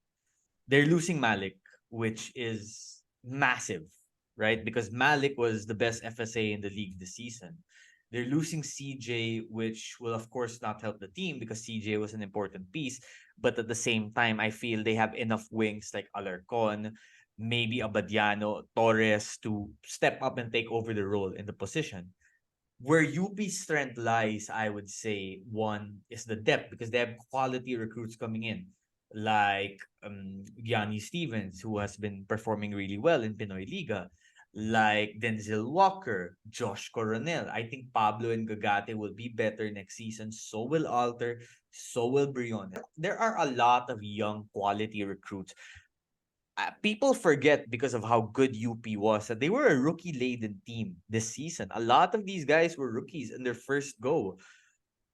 They're losing Malik, which is massive, right? Because Malik was the best FSA in the league this season. They're losing CJ, which will of course not help the team because CJ was an important piece. But at the same time, I feel they have enough wings like Alarcon, maybe Abadiano, Torres to step up and take over the role in the position. Where UP's strength lies, I would say, one is the depth because they have quality recruits coming in, like Gianni Stevens, who has been performing really well in Pinoy Liga, like Denzel Walker, Josh Coronel. I think Pablo and Gagate will be better next season. So will Alter, so will Brion. There are a lot of young quality recruits. People forget because of how good UP was that they were a rookie laden team this season. A lot of these guys were rookies in their first go.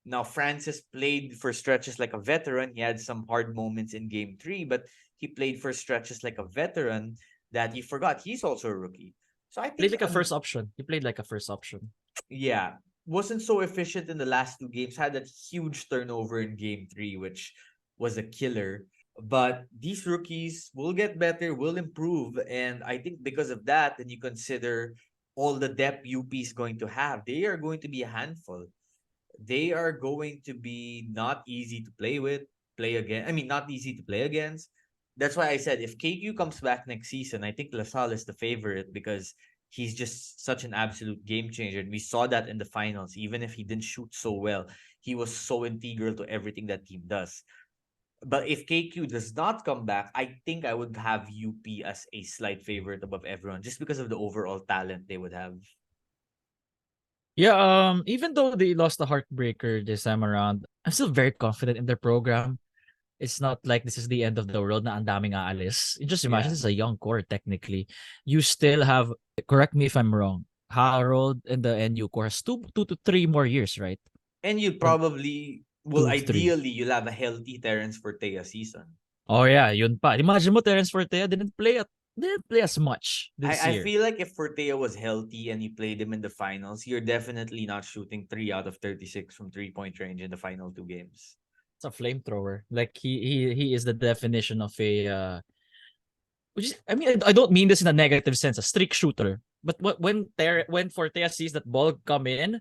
Now, Francis played for stretches like a veteran. He had some hard moments in game 3, but he played for stretches like a veteran that you forgot he's also a rookie. So I Played think, like a first option. He played like a first option. yeah, wasn't so efficient in the last 2 games. Had that huge turnover in game 3, which was a killer. But these rookies will get better, will improve, and I think because of that, then you consider all the depth UP is going to have. They are going to be a handful. They are going to be not easy to play with, play again. I mean, not easy to play against. That's why I said if KQ comes back next season, I think LaSalle is the favorite because he's just such an absolute game changer. And we saw that in the finals. Even if he didn't shoot so well, he was so integral to everything that team does. But if KQ does not come back, I think I would have UP as a slight favorite above everyone just because of the overall talent they would have. Yeah, even though they lost the heartbreaker this time around, I'm still very confident in their program. It's not like this is the end of the world na ang daming aalis. You just imagine Yeah. this is a young core technically. You still have, correct me if I'm wrong, Harold and the NU core has 2 to 3 more years, right? And you Or probably, well, 2, 3. ideally, you'll have a healthy Terence Fortea season. Oh yeah, yun pa. Imagine mo Terence Fortea didn't play as much this I year. feel like if Fortea was healthy and you played him in the finals, you're definitely not shooting 3 out of 36 from 3-point range in the final 2 games. It's a flamethrower. Like he is the definition of a which is, I mean, I don't mean this in a negative sense, a streak shooter. But when Fortea sees that ball come in,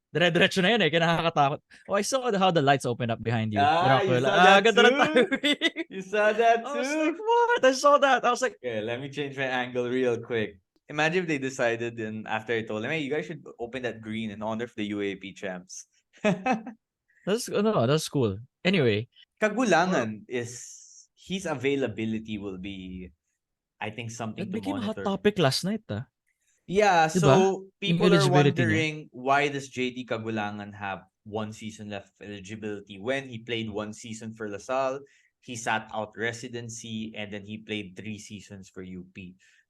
dire-diretso na yun eh, kaya nakakatakot. Oh, I saw how the lights open up behind you. You Dracula. saw that Ganda ng too? timing. You saw that I was like, too? what? I saw that. I was like, Okay, let me change my angle real quick. Imagine if they decided, and after I told them, hey, you guys should open that green in honor of the UAP champs. that's cool. Anyway, for Kagulangan is his availability will be, I think, something that to became a hot monitor. topic last night, ah. Yeah, Diba? so Yung people are eligibility niya. wondering why does JD Kagulangan have 1 season left of eligibility when he played 1 season for LaSalle, he sat out residency, and then he played 3 seasons for UP.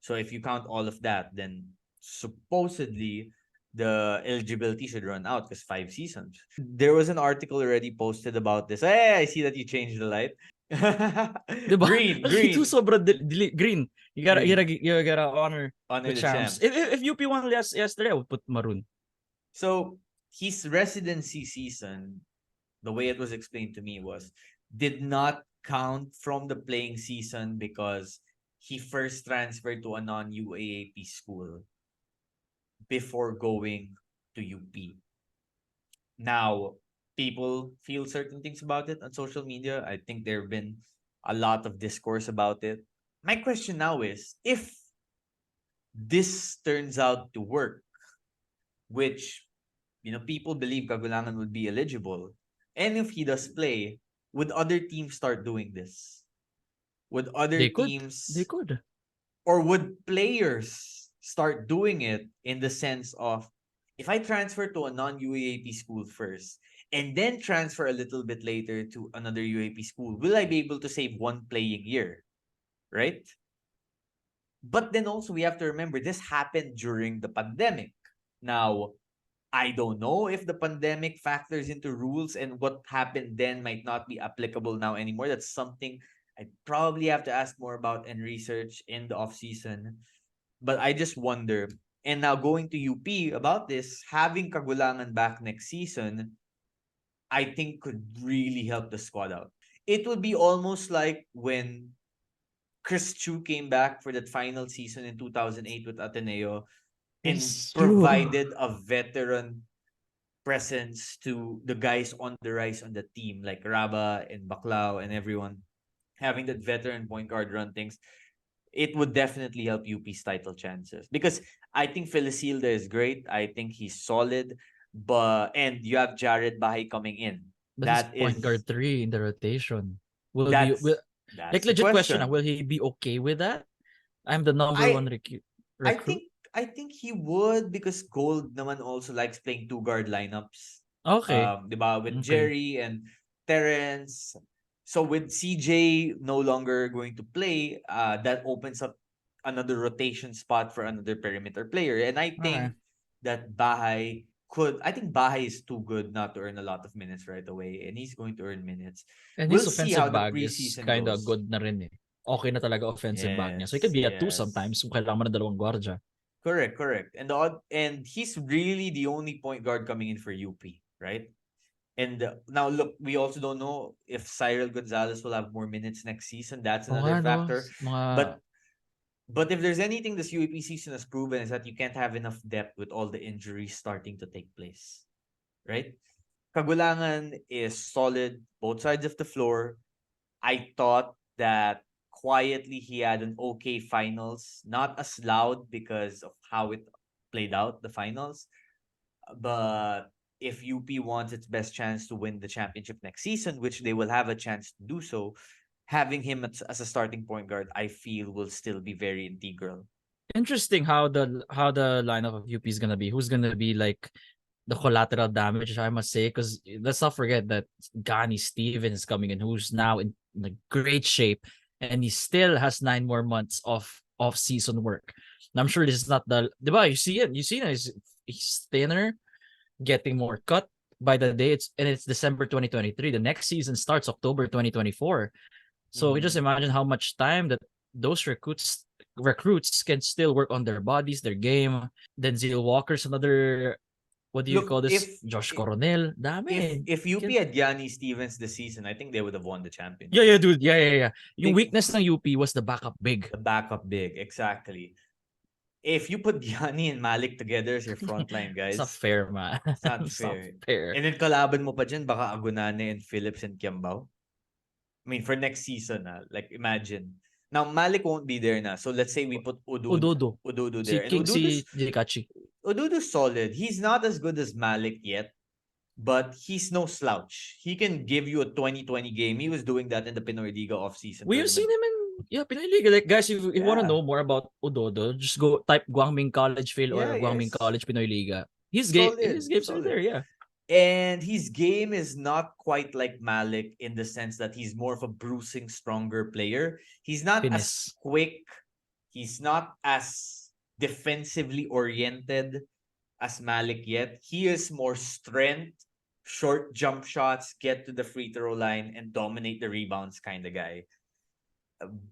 So if you count all of that, then supposedly the eligibility should run out because 5 seasons. There was an article already posted about this. Hey, I see that you changed the light. Diba? Green, Ito green, sobrang green. green. You gotta honor Honor the the champs. champs. If UP won yesterday, I would put maroon. So his residency season, the way it was explained to me was, did not count from the playing season because he first transferred to a non-UAAP school before going to UP. Now, people feel certain things about it on social media. I think there have been a lot of discourse about it. My question now is, if this turns out to work, which people believe Kagulangan would be eligible, and if he does play, would other teams start doing this? Would other They could. They teams could. or would players start doing it in the sense of, if I transfer to a non-UAAP school first and then transfer a little bit later to another UAP school, will I be able to save one playing year? Right? But then also we have to remember this happened during the pandemic. Now, I don't know if the pandemic factors into rules and what happened then might not be applicable now anymore. That's something I probably have to ask more about and research in the off season. But I just wonder. And now going to UP about this, having Kagulangan back next season, I think could really help the squad out. It would be almost like when Chris Chu came back for that final season in 2008 with Ateneo and Yes, true. provided a veteran presence to the guys on the rise on the team, like Raba and Baklao and everyone. Having that veteran point guard run things, it would definitely help UP's title chances. Because I think Felicilda is great. I think he's solid. And you have Jared Bahay coming in. But he's point guard 3 in the rotation. Will be That's will that's like the legit question, question. will he be okay with that? I'm the number one I I recruit. think I think he would because Gold naman also likes playing two guard lineups. Okay. 'Di ba, with Okay. Jerry and Terrence. So with CJ no longer going to play, that opens up another rotation spot for another perimeter player. And I Okay. think that I think Bahay is too good not to earn a lot of minutes right away, and he's going to earn minutes. And his We'll see how offensive the bag is preseason kind of goes. good na rin eh. Okay na talaga offensive bag niya. So it could Yes, be a 2 yes. sometimes kung kailangan mo ng dalawang gwardiya. Correct, correct. And he's really the only point guard coming in for UP, right? And now look, we also don't know if Cyril Gonzalez will have more minutes next season. That's Oo nga another no, factor. mga But but if there's anything this UAP season has proven is that you can't have enough depth with all the injuries starting to take place, right? Kagulangan is solid both sides of the floor. I thought that quietly he had an okay finals, not as loud because of how it played out the finals, but if UP wants its best chance to win the championship next season, which they will have a chance to do so, having him as a starting point guard, I feel will still be very integral. interesting how the lineup of UP is gonna be. Who's gonna be like the collateral damage, I must say, because let's not forget that Gani Stevens is coming in, who's now in like great shape, and he still has 9 more months of off-season work. And I'm sure this is not the, diba? You see it. He's thinner, getting more cut by the day. It's December 2023. The next season starts October 2024. So you just Mm. imagine how much time that those recruits can still work on their bodies, their game. Then Zeal Walker's another, what do you Look, call this? Josh Coronel. Dami. if UP Can, had Gianni Stevens this season, I think they would have won the yeah, championship. yeah, dude. Yeah, yeah, yeah. Yung Big weakness ng UP was the backup big. the backup big, exactly. If you put Gianni and Malik together as your frontline It's not guys, fair, man. it's not It's not fair. fair. And then kalaban mo pa dyan, baka Agunane and Phillips and Kiambao. I mean, for next season, like imagine. Now, Malik won't be there na. So let's say we put Udodo. Ududu Si there. And King, si Jikachi. Ududu's solid. He's not as good as Malik yet, but he's no slouch. He can give you a 20-20 game. He was doing that in the Pinoy Liga off-season We've seen tournament. him in, yeah, Pinoy League. Like, guys, if you want to Yeah. know more about Udodo, just go type Guangming College Phil or Yeah, Guangming yes. College Pinoy Liga. His Solid, games are solid. there, yeah. And his game is not quite like Malik in the sense that he's more of a bruising, stronger player. He's not as Finesse. quick. He's not as defensively oriented as Malik yet. He is more strength, short jump shots, get to the free throw line, and dominate the rebounds kind of guy.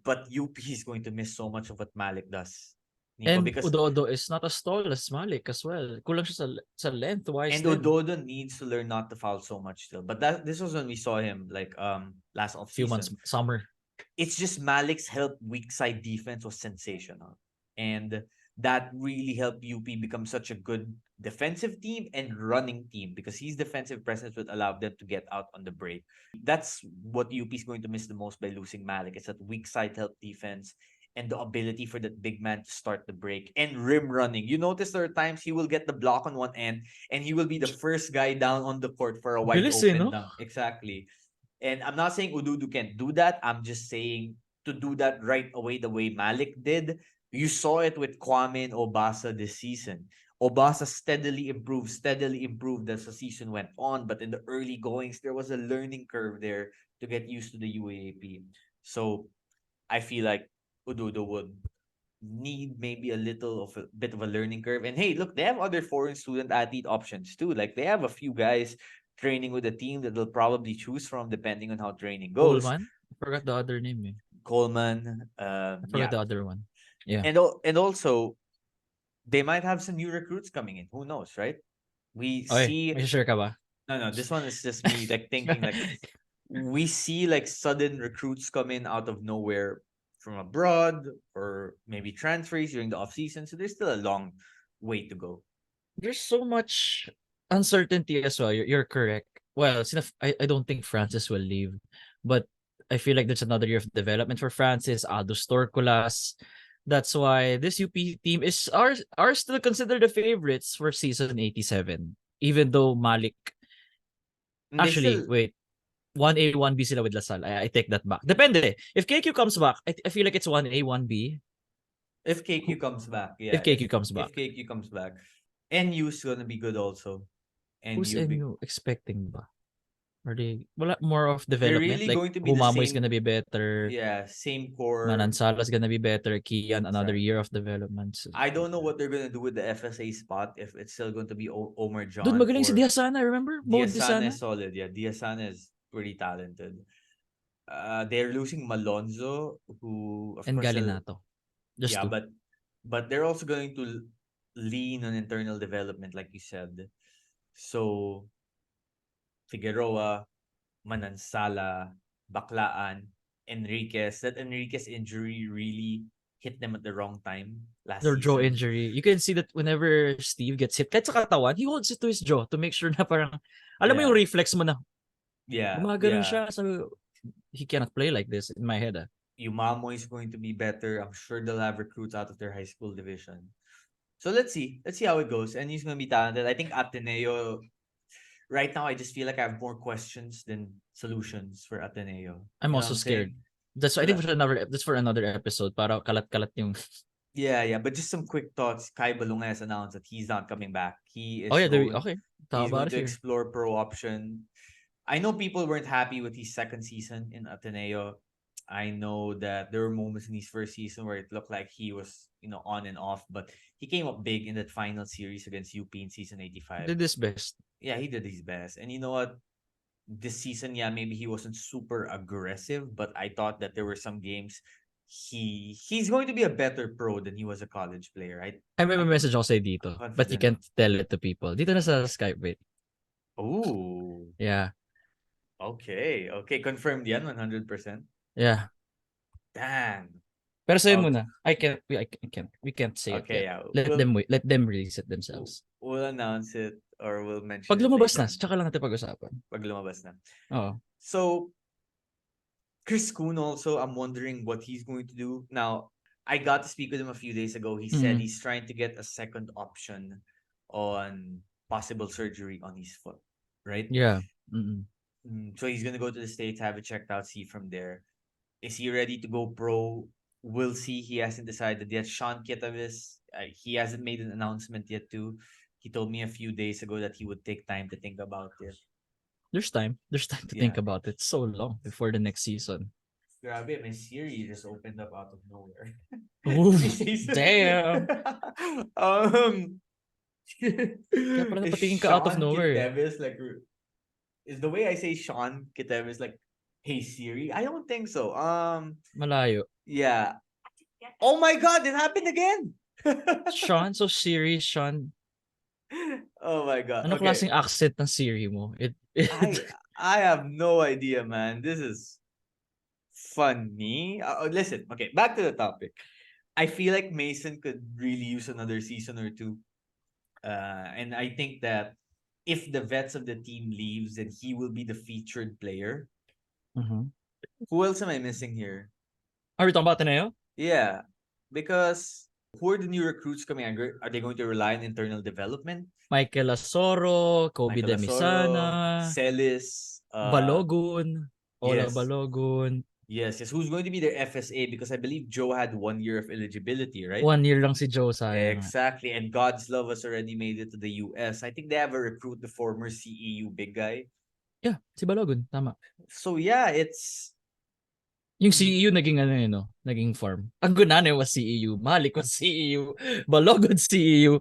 But UP is going to miss so much of what Malik does, Nico, And because Udodo is not as tall as Malik as well. Kulang siya sa length-wise and din. Ododo needs to learn not to foul so much still. But this was when we saw him like last off Few months, season. summer. It's just Malik's help weak side defense was sensational. And that really helped UP become such a good defensive team and running team because his defensive presence would allow them to get out on the break. That's what UP is going to miss the most by losing Malik. It's that weak side help defense and the ability for that big man to start the break and rim running. You notice there are times he will get the block on one end and he will be the first guy down on the court for a wide Bilis open no? dunk. Exactly. And I'm not saying Ududu can't do that. I'm just saying to do that right away the way Malik did. You saw it with Kwame and Obasa this season. Obasa steadily improved as the season went on. But in the early goings, there was a learning curve there to get used to the UAAP. So I feel like Ududu would need maybe a little of a bit of a learning curve. And hey, look, they have other foreign student athlete options too. Like they have a few guys training with the team that they'll probably choose from depending on how training goes. Coleman? I forgot the other name. Eh. Coleman, I forgot yeah, the other one. Yeah. and also they might have some new recruits coming in. Who knows, right? We Okay, see may share ka ba? no, this one is just me like thinking like we see like sudden recruits come in out of nowhere from abroad or maybe transfers during the off season. So there's still a long way to go. There's so much uncertainty as well. You're correct. Well, I don't think Francis will leave, but I feel like there's another year of development for Francis, Aldo Storkulas. That's why this UP team are still considered the favorites for season 87. Even though Malik, And they actually, still wait, 1A, 1B sila with Lasal. I take that back. Depende. If KQ comes back, I feel like it's 1A, 1B. if KQ comes back, yeah. If KQ comes If back. KQ comes back. NU's gonna be good also. Who's NU be, NU expecting ba? Are they wala more of they're development? really Like going to be the Humamo is same, gonna be better. yeah, same core. Manansala's gonna be better. Kian, another Exactly. year of development. I don't know what they're gonna do with the FSA spot if it's still going to be Omar Dude, John magaling si or Diasana, remember? Mo Diasana Diasana? is solid. Yeah, Diasana is pretty talented. They're losing Malonzo, who of And course Galinato. Just yeah, two. but they're also going to lean on internal development, like you said. So Figueroa, Manansala, Baklaan, Enriquez. That Enriquez injury really hit them at the wrong time last Their jaw season. injury. You can see that whenever Steve gets hit, kahit sa katawan, he holds it to his jaw to make sure na parang, alam mo Yeah, yung reflex mo na, yeah, gumaganon yeah. siya. So, he cannot play like this in my head. Ah. Umamo is going to be better. I'm sure they'll have recruits out of their high school division. So let's see. Let's see how it goes. And he's going to be talented. I think Ateneo, right now, I just feel like I have more questions than solutions for Ateneo. I'm You know what also I'm scared. saying? I think that's for another episode para kalat-kalat yung Yeah. But just some quick thoughts. Kai Balunga has announced that he's not coming back. Oh yeah, okay. Talk He's about going it to here. explore pro option. I know people weren't happy with his second season in Ateneo. I know that there were moments in his first season where it looked like he was, on and off, but he came up big in that final series against UP in season 85. Did his best. Yeah, he did his best. And you know what? This season, yeah, maybe he wasn't super aggressive, but I thought that there were some games he's going to be a better pro than he was a college player, right? Ay, may I'm message ako sa'yo dito. But you confident. can't tell it to people. Dito na sa Skype, wait. Ooh. Yeah. Okay. Confirmed yan, 100%. Yeah. Damn. Pero sa'yo Okay. muna. We can't say it Okay, yet. yeah. Let them release it themselves. We'll announce it or we'll mention Pag it lumabas later. na, tsaka lang natin pag-usapan. Pag lumabas na. Oo. So, Chris Kuhn also, I'm wondering what he's going to do. Now, I got to speak with him a few days ago. He said he's trying to get a second option on possible surgery on his foot, right? Yeah. So he's going to go to the States, have it checked out, see from there. Is he ready to go pro? We'll see. He hasn't decided yet. Sean Kitavis, he hasn't made an announcement yet too. He told me a few days ago that he would take time to think about it. There's time. There's time to think about it. So long before the next season. Grabe, my Siri just opened up out of nowhere. Ooh, damn. Kaya pala Is napatingin ka out of Sean nowhere. Kitavis like, is the way I say Sean Kitavis like, hey Siri? I don't think so. Malayo. Yeah. Oh my God, it happened again. Sean, so Siri, Sean. Oh my God. Ano Okay. klaseng accent ng Siri mo? I have no idea, man. This is funny. Listen, okay, back to the topic. I feel like Mason could really use another season or two. And I think that if the vets of the team leaves, then he will be the featured player. Who else am I missing here? Are we talking about Ateneo? Yeah, because who are the new recruits coming? Are they going to rely on internal development? Michael Asoro, Kobe Demisana, Celis, Balogun, Ola yes. Balogun. Yes. Who's going to be their FSA? Because I believe Joe had 1 year of eligibility, right? 1 year lang si Joe, sayang. Exactly. And God's Love has already made it to the US. I think they have a recruit, the former CEU big guy. Yeah, si Balogun, tama. So yeah, it's Yung CEU naging ano yun, no? Naging farm. Ang gunane was CEU. Malik was CEU. Balogod CEU.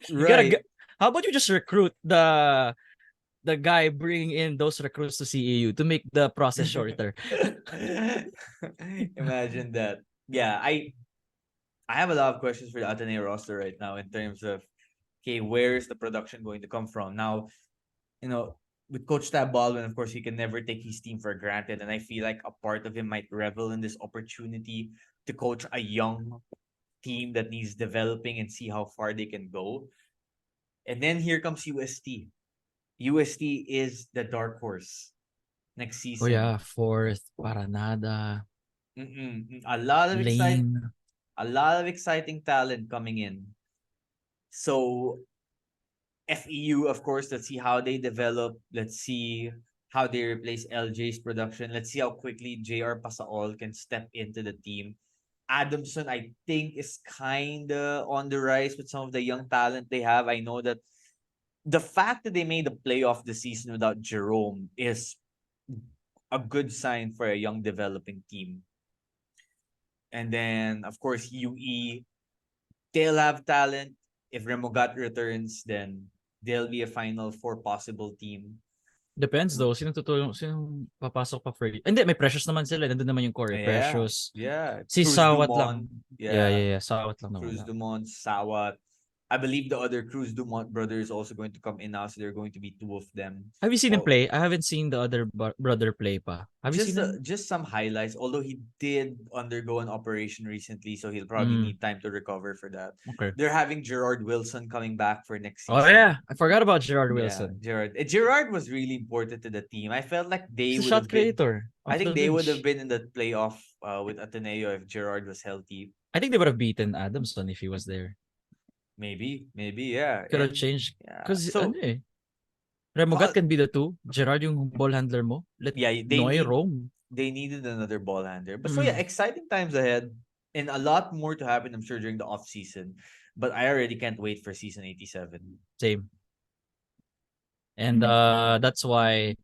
You gotta Right. how about you just recruit the guy bringing in those recruits to CEU to make the process shorter? Imagine that. Yeah, I have a lot of questions for the Ateneo roster right now in terms of, okay, where's the production going to come from? Now, with Coach Tab Baldwin, of course, he can never take his team for granted. And I feel like a part of him might revel in this opportunity to coach a young team that needs developing and see how far they can go. And then here comes UST. UST is the dark horse next Oh yeah, season. fourth, Paranada, A lot of Lane. exciting talent coming in. So FEU, of course, let's see how they develop. Let's see how they replace LJ's production. Let's see how quickly JR Pasaol can step into the team. Adamson, I think, is kind of on the rise with some of the young talent they have. I know that the fact that they made the playoff this season without Jerome is a good sign for a young developing team. And then, of course, UE, they'll have talent. If Remogat returns, then they'll be a Final Four possible team. Depends though. Sino papasok pa for Hindi, may Precious naman sila. Nandun naman yung core. Yeah, Precious. yeah. Si Cruz Sawat Dumont, lang. Yeah, yeah. yeah, yeah. Sawat lang Cruz nawala. Dumont, Sawat. I believe the other Cruz Dumont brother is also going to come in now, so there are going to be two of them. Have you seen him Oh, play? I haven't seen the other brother play pa. Have you seen him? just some highlights. Although he did undergo an operation recently, so he'll probably need time to recover for that. Okay. They're having Gerard Wilson coming back for next Oh season. yeah, I forgot about Gerard Yeah, Wilson. Gerard was really important to the team. I felt like they He's a would shot have been. creator. I think The they would have bench. been in the playoff with Ateneo if Gerard was healthy. I think they would have beaten Adamson if he was there. Maybe, yeah. Could have And changed. yeah, Because so ano eh. Remogat can be the two. Gerard yung ball handler mo. Let yeah, Noy roam. they needed another ball handler. But so yeah, exciting times ahead and a lot more to happen, I'm sure, during the off season. But I already can't wait for season 87. Same. And that's why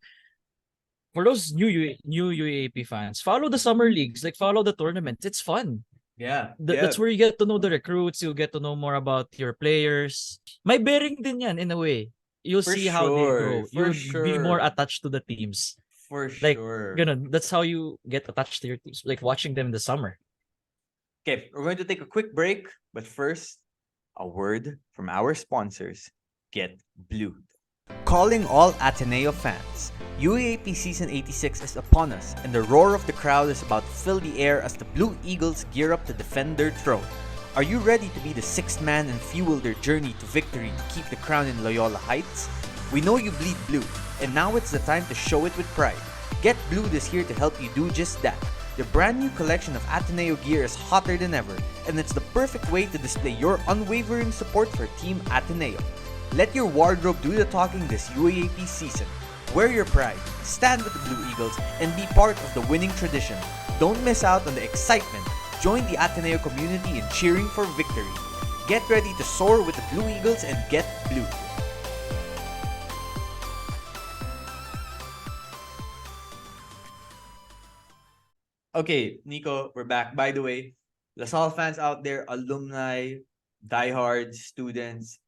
for those new UAAP fans, follow the summer leagues, like follow the tournaments. It's fun. Yeah, That's where you get to know the recruits, you get to know more about your players. May bearing din yan in a way. You'll for see how they grow. sure, for You'll be more sure, attached to the teams. for Like, sure. that's how you get attached to your teams, like watching them in the summer. Okay, we're going to take a quick break, but first, a word from our sponsors. Get Blue. Calling all Ateneo fans. UAAP Season 86 is upon us, and the roar of the crowd is about to fill the air as the Blue Eagles gear up to defend their throne. Are you ready to be the sixth man and fuel their journey to victory to keep the crown in Loyola Heights? We know you bleed blue, and now it's the time to show it with pride. Get Blue is here to help you do just that. The brand new collection of Ateneo gear is hotter than ever, and it's the perfect way to display your unwavering support for Team Ateneo. Let your wardrobe do the talking this UAAP season. Wear your pride, stand with the Blue Eagles, and be part of the winning tradition. Don't miss out on the excitement. Join the Ateneo community in cheering for victory. Get ready to soar with the Blue Eagles and get blue. Okay, Nico, we're back. By the way, LaSalle fans out there, alumni, diehards, students,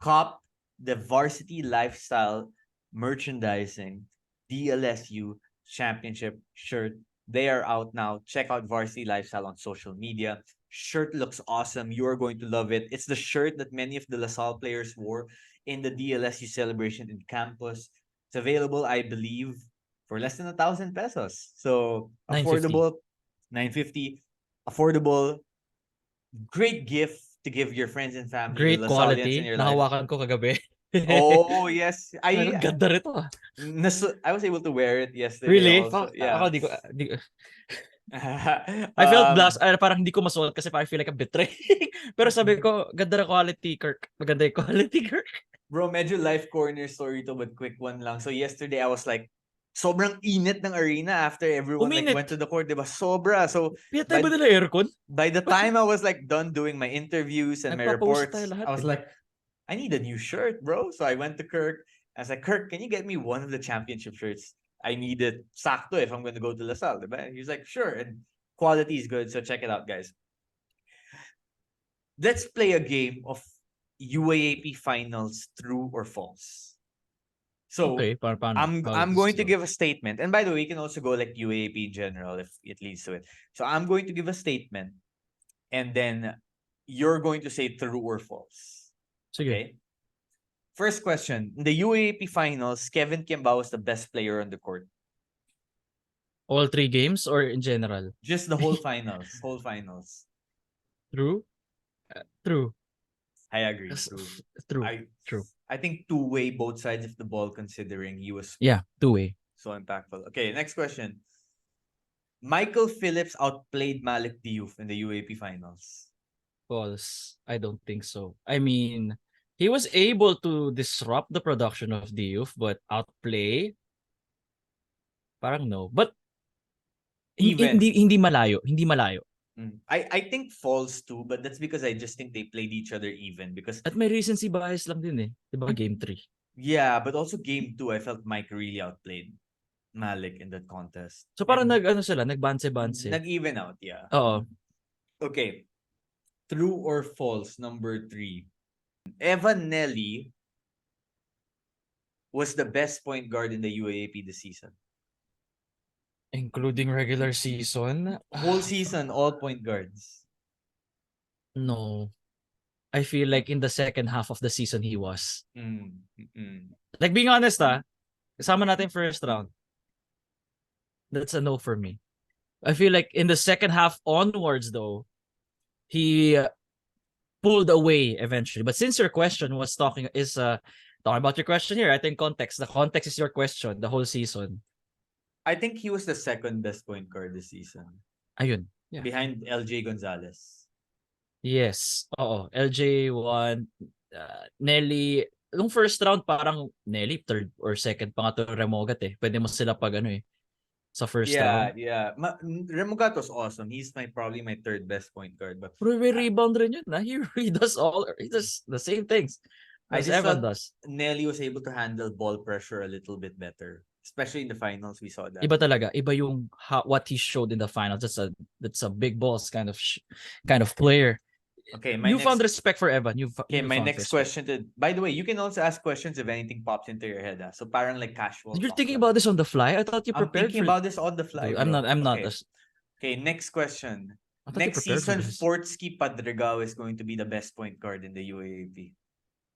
cop the varsity lifestyle merchandising DLSU championship shirt. They are out now. Check out Varsity Lifestyle on social media. Shirt looks awesome. You are going to love it. It's the shirt that many of the LaSalle players wore in the DLSU celebration in campus. It's available, I believe, for less than 1,000 pesos. So affordable, 950, affordable, great gift to give your friends and family, Great the LaSallians in quality. your life. Nahawakan ko kagabi. Oh, yes. Ang ganda rito ah. I was able to wear it yesterday Really? also. Yeah. Ako, I felt blessed. Parang hindi ko masuot kasi I feel like I'm betraying. Pero sabi ko, ganda na quality, Kirk. Maganda yung quality, Kirk. Bro, medyo life corner story to, but quick one lang. So yesterday, I was like, sobrang init ng arena after everyone like went to the court, diba? Sobra. So Pinatay ba nila aircon? by the time I was like done doing my interviews and my Nagpapausap reports, tayo lahat I was like, I need a new shirt, bro. So I went to Kirk. I was like, Kirk, can you get me one of the championship shirts? I need it sakto if I'm going to go to LaSalle, diba? He's like, sure, and quality is good, so check it out, guys. Let's play a game of UAAP Finals, true or false. So Okay, paano? I'm going to give a statement, and by the way, you can also go like UAAP in general if it leads to it. So I'm going to give a statement, and then you're going to say true or false. Sige. Okay. First question: in the UAAP Finals, Kevin Kimbao was the best player on the court. All 3 games or in general? Just the whole finals. Whole finals. True? True. I agree. Yes, True. True. True. I think two-way, both sides of the ball, considering he was Yeah, 2-way. so impactful. Okay, next question. Michael Phillips outplayed Malik Diouf in the UAP Finals. False. I don't think so. I mean, he was able to disrupt the production of Diouf, but outplay? Parang no. But Even. hindi malayo. Hindi malayo. I think false too, but that's because I just think they played each other even. Because At may recency bias lang din eh. Diba game 3? yeah, but also game 2, I felt Mike really outplayed Malik in that contest. So parang nagbanse-banse. Nag-even out, yeah. Oo. Okay. True or false, number 3. Evan Nelly was the best point guard in the UAAP this season. Including regular season? Whole season, all point guards. No. I feel like in the second half of the season he was. Like being honest kasama natin first round. That's a no for me. I feel like in the second half onwards though, he pulled away eventually. But since your question was talking about your question here, I think context. The context is your question, the whole season. I think he was the second best point guard this season. Ayun. Yeah. Behind LJ Gonzalez. Yes. Oo. LJ won. Nelly, nung first round parang Nelly third or second pa nga to Remogat eh. Pwede mo sila pag sa first round. Yeah. Remogat was awesome. He's probably my third best point guard. But Pero may rebound rin yun. He does the same things as Evan does. Nelly was able to handle ball pressure a little bit better. Especially in the finals, we saw that. Iba talaga. Iba yung what he showed in the finals. That's a big balls kind of player. Okay, you found respect for Evan. My next question. By the way, you can also ask questions if anything pops into your head. So parang like casual. You're thinking about this on the fly? I thought you prepared. I'm thinking about this on the fly. Dude, I'm not. Okay, next question. Next season, Fortsky Padregao is going to be the best point guard in the UAAP.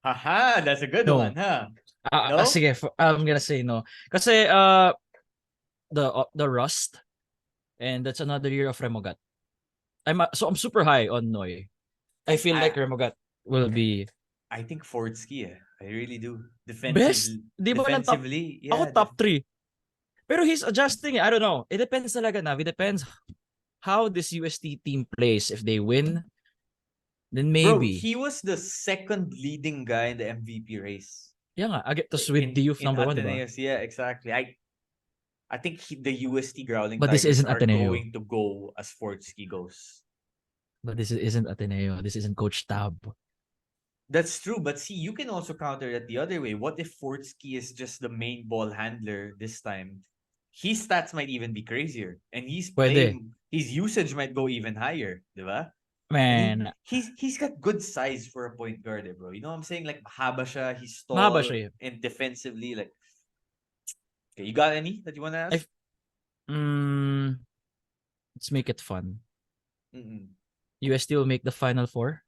Haha, that's a good one, huh? No? Sige, I'm gonna say no. Kasi the rust, and that's another year of Remogat. I'm super high on Noy. I feel like Remogat will be. I think Fortsky, I really do. Best? Di ba defensively, yeah. Ako top 3. Pero he's adjusting. I don't know. It depends talaga, Navi. It depends how this UST team plays. If they win, then maybe. Bro, he was the second leading guy in the MVP race. Yeah nga. Tapos with Diouf number 1, diba? Yeah, exactly. I think the UST Growling Tigers this isn't are Ateneo. going to go as Fortsky goes. But this isn't Ateneo. This isn't Coach Tab. That's true, but see, you can also counter that the other way. What if Fortsky is just the main ball handler this time? His stats might even be crazier, and his usage might go even higher, diba? Man, he's got good size for a point guard, bro. You know what I'm saying? Like mahaba siya, he's tall, and defensively, like. Okay, you got any that you want to ask? Let's make it fun. UST will make the Final Four?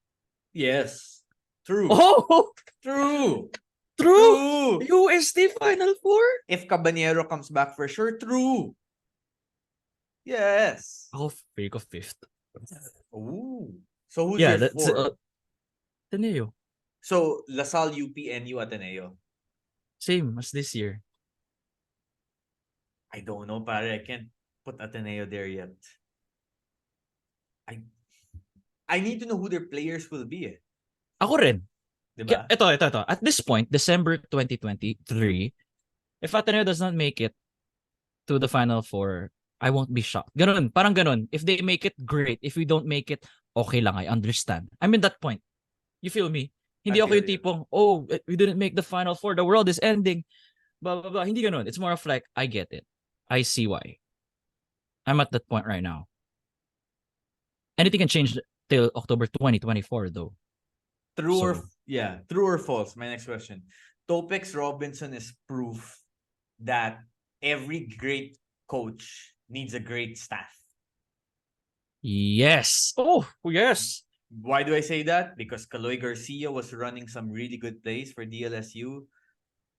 Yes. True. Oh! True. UST Final Four? If Cabanero comes back for sure, true. Yes. Ako fake of 5th. Ooh. So who's your 4? Ateneo. So LaSalle, UP, NU, Ateneo. Same as this year. I don't know, pare. I can't put Ateneo there yet. I need to know who their players will be. Ako rin. Diba? Ito. At this point, December 2023, if Ateneo does not make it to the Final Four, I won't be shocked. Ganun, parang ganun. If they make it, great. If we don't make it, okay lang. I understand. I'm in that point. You feel me? Hindi ako yung tipong, we didn't make the Final Four. The world is ending. blah, blah, blah. Hindi ganun. It's more of like, I get it. I see why. I'm at that point right now. Anything can change till October 2024 though. True or So, true or false? My next question. Topex Robinson is proof that every great coach needs a great staff. yes. Oh, yes. Why do I say that? Because Kaloy Garcia was running some really good plays for DLSU.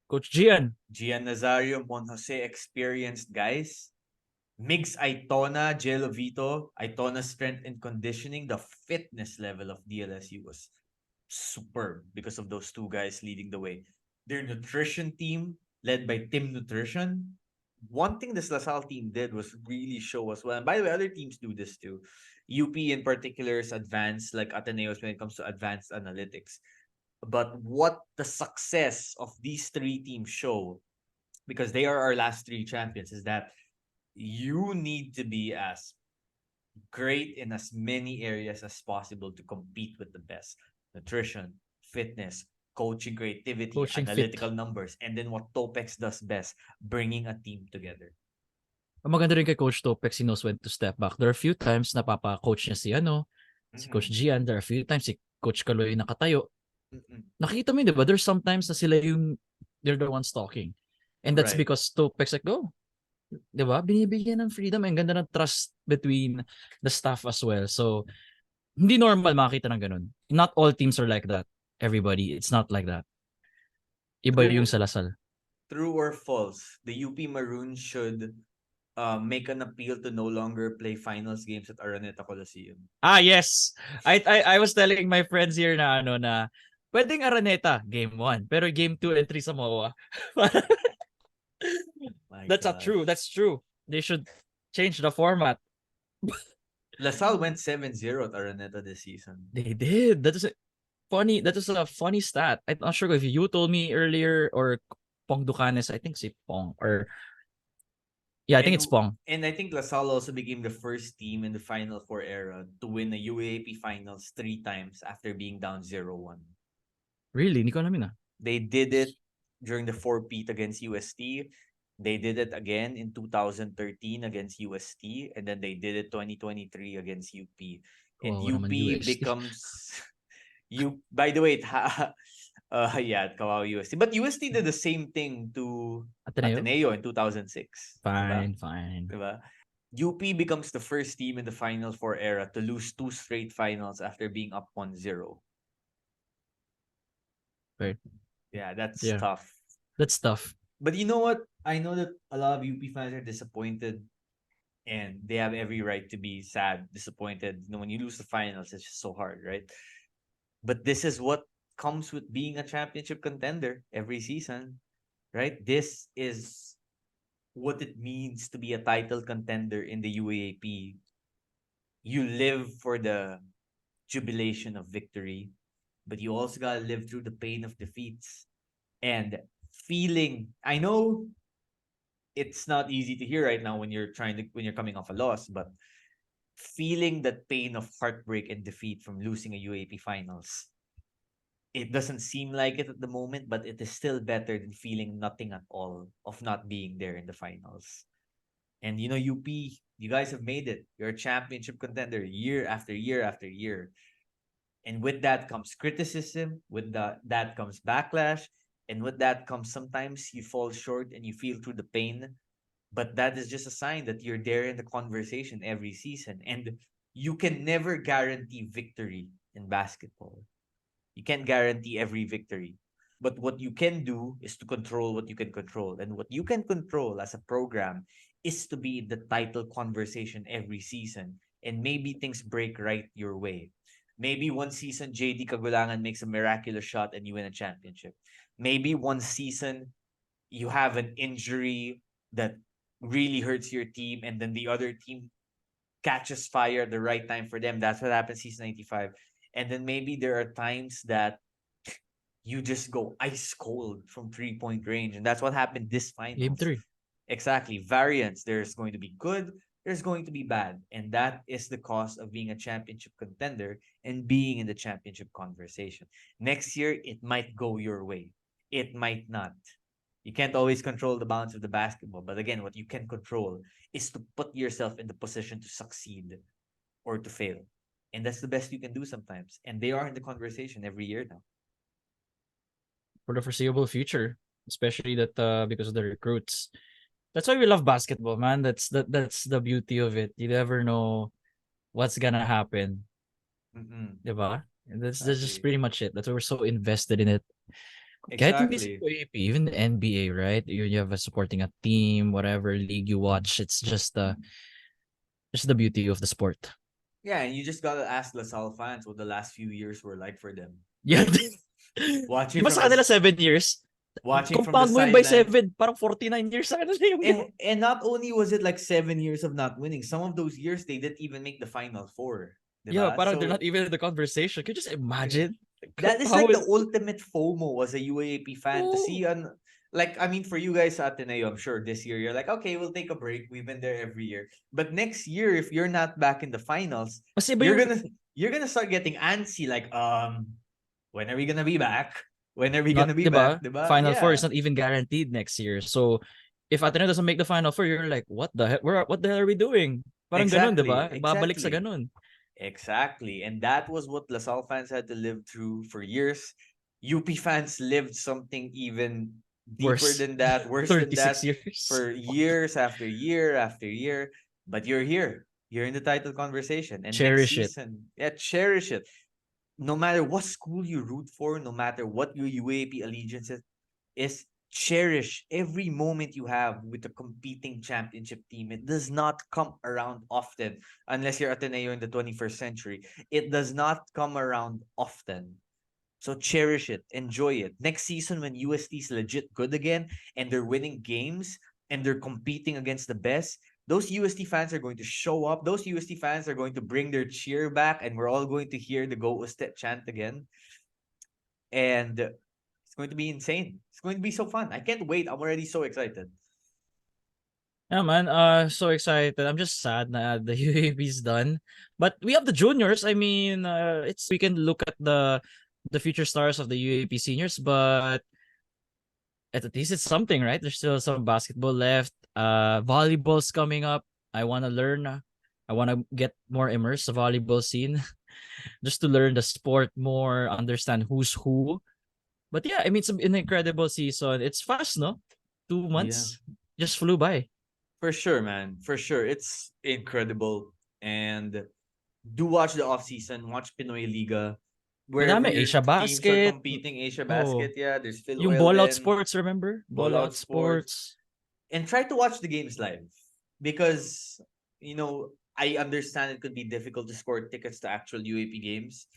Coach Gian. Gian Nazario, Mon Jose, experienced guys. Migs Aitona, Jello Vito, Aitona's strength and conditioning, the fitness level of DLSU was superb because of those two guys leading the way. Their nutrition team, led by Team Nutrition, one thing this LaSalle team did was really show us well. And by the way, other teams do this too. UP in particular is advanced, like Ateneos when it comes to advanced analytics. But what the success of these three teams show, because they are our last three champions, is that you need to be as great in as many areas as possible to compete with the best. Nutrition, fitness, coaching, creativity, Coaching fit. analytical numbers, and then what Topex does best, bringing a team together. Ang maganda rin kay Coach Topex, he knows when to step back. There are a few times na papa-coach niya si Coach Gian. There are a few times si Coach Kaloy nakatayo. Nakita mo yun, di ba? There's sometimes na they're the ones talking. And that's Right. because Topex like, go. Di ba? Binibigyan ng freedom. Ang ganda ng trust between the staff as well. So, hindi normal makita ng ganun. Not all teams are like that. Everybody, it's not like that. Iba yung sa LaSalle. True or false? The UP Maroons should make an appeal to no longer play finals games at Araneta Coliseum. Ah, yes. I was telling my friends here na pwedeng Araneta game 1, pero game 2 and 3 sa MOA. That's not true. That's true. They should change the format. LaSalle went 7-0 at Araneta this season. They did. That is funny. That is a funny stat. I'm not sure if you told me earlier or Pong Ducanes. I think si Pong or yeah, I think it's Pong. And I think LaSalle also became the first team in the Final Four era to win the UAAP Finals 3 times after being down 0-1. Really? Hindi ko alam They did it during the 4-peat against UST. They did it again in 2013 against UST, and then they did it 2023 against UP. And UP becomes by the way, Kawawa UST. But UST did the same thing to Ateneo in 2006. Fine. Diba? UP becomes the first team in the Final Four era to lose 2 straight finals after being up 1-0. Right. Yeah, that's Yeah. tough. That's tough. But you know what? I know that a lot of UP fans are disappointed, and they have every right to be sad, disappointed. You know, when you lose the finals, it's just so hard, right? But this is what comes with being a championship contender every season, right? This is what it means to be a title contender in the UAAP. You live for the jubilation of victory, but you also gotta live through the pain of defeats. And feeling, I know it's not easy to hear right now when you're coming off a loss, but feeling that pain of heartbreak and defeat from losing a UAP Finals, it doesn't seem like it at the moment, but it is still better than feeling nothing at all of not being there in the finals. And you know, UP, you guys have made it. You're a championship contender year after year after year. And with that comes criticism, that comes backlash, and with that comes sometimes you fall short and you feel through the pain. But that is just a sign that you're there in the conversation every season. And you can never guarantee victory in basketball. You can't guarantee every victory. But what you can do is to control what you can control. And what you can control as a program is to be in the title conversation every season. And maybe things break right your way. Maybe one season, JD Kagulangan makes a miraculous shot and you win a championship. Maybe one season, you have an injury that really hurts your team, and then the other team catches fire at the right time for them. That's what happened season 95. And then maybe there are times that you just go ice cold from 3-point range. And that's what happened this finals. Game 3. Exactly. Variance. There's going to be good. There's going to be bad. And that is the cost of being a championship contender and being in the championship conversation. Next year, it might go your way. It might not. You can't always control the bounce of the basketball, but again, what you can control is to put yourself in the position to succeed or to fail. And that's the best you can do sometimes. And they are in the conversation every year now. For the foreseeable future, especially that because of the recruits. That's why we love basketball, man. That's the beauty of it. You never know what's gonna happen, Mm-mm. diba? And that's just Exactly. pretty much it. That's why we're so invested in it. Kahit hindi sa Exactly. UAP, even the NBA, right? You have a supporting a team, whatever league you watch. It's just the beauty of the sport. Yeah, and you just gotta ask LaSalle fans what the last few years were like for them. Yeah. Watching Di ba from sa kanila 7 years? the Compound mo yun by sideline. 7, parang 49 years sa kanila yung And not only was it like 7 years of not winning, some of those years they didn't even make the final four. Yeah, Diba? parang they're So not even in the conversation. Can you just imagine? that is How like the is ultimate FOMO as a UAAP fan to oh, see on, like, I mean, for you guys at Ateneo, I'm sure this year you're like, okay, we'll take a break. We've been there every year. But next year, if you're not back in the finals, mas iba you're yung gonna you're gonna start getting antsy, like, when are we gonna be back? When are we not, gonna be 'di back? ba? Diba? Final Four is Yeah, not even guaranteed next year. So if Ateneo doesn't make the Final Four, you're like, what the hell are we doing? Parang ganun, 'di exactly, ba? Babalik sa exactly. ganun. Exactly. And that was what LaSalle fans had to live through for years. UP fans lived something even deeper Worse. than that, worse than 36 that, years. for years after year after year. But you're here. You're in the title conversation. And next Cherish it. season, yeah, cherish it. No matter what school you root for, no matter what your UAP allegiance is, cherish every moment you have with a competing championship team. It does not come around often unless you're Ateneo in the 21st century. It does not come around often. So cherish it, enjoy it. Next season, when UST is legit good again and they're winning games and they're competing against the best, those UST fans are going to show up. Those UST fans are going to bring their cheer back, and we're all going to hear the Go Ustet chant again. And it's going to be insane. It's going to be so fun. I can't wait. I'm already so excited. Yeah, man. So excited. I'm just sad na the UAP is done. But we have the juniors. I mean, it's we can look at the future stars of the UAP seniors, but at least it's something, right? There's still some basketball left. Volleyball's coming up. I want to learn. I want to get more immersed the volleyball scene just to learn the sport more, understand who's who. But yeah, I mean, it's an incredible season. It's fast, no? 2 months just flew by. For sure, man. For sure. It's incredible. And do watch the off season. Watch Pinoy Liga. Wherever Madami, your Asia teams are Basket. competing, Asia Oh, Basket, yeah, there's Phil yung Ball Out Oilden, Sports, remember? Ball Ball Out Out Sports. Sports. And try to watch the games live. Because, I understand it could be difficult to score tickets to actual UAP games.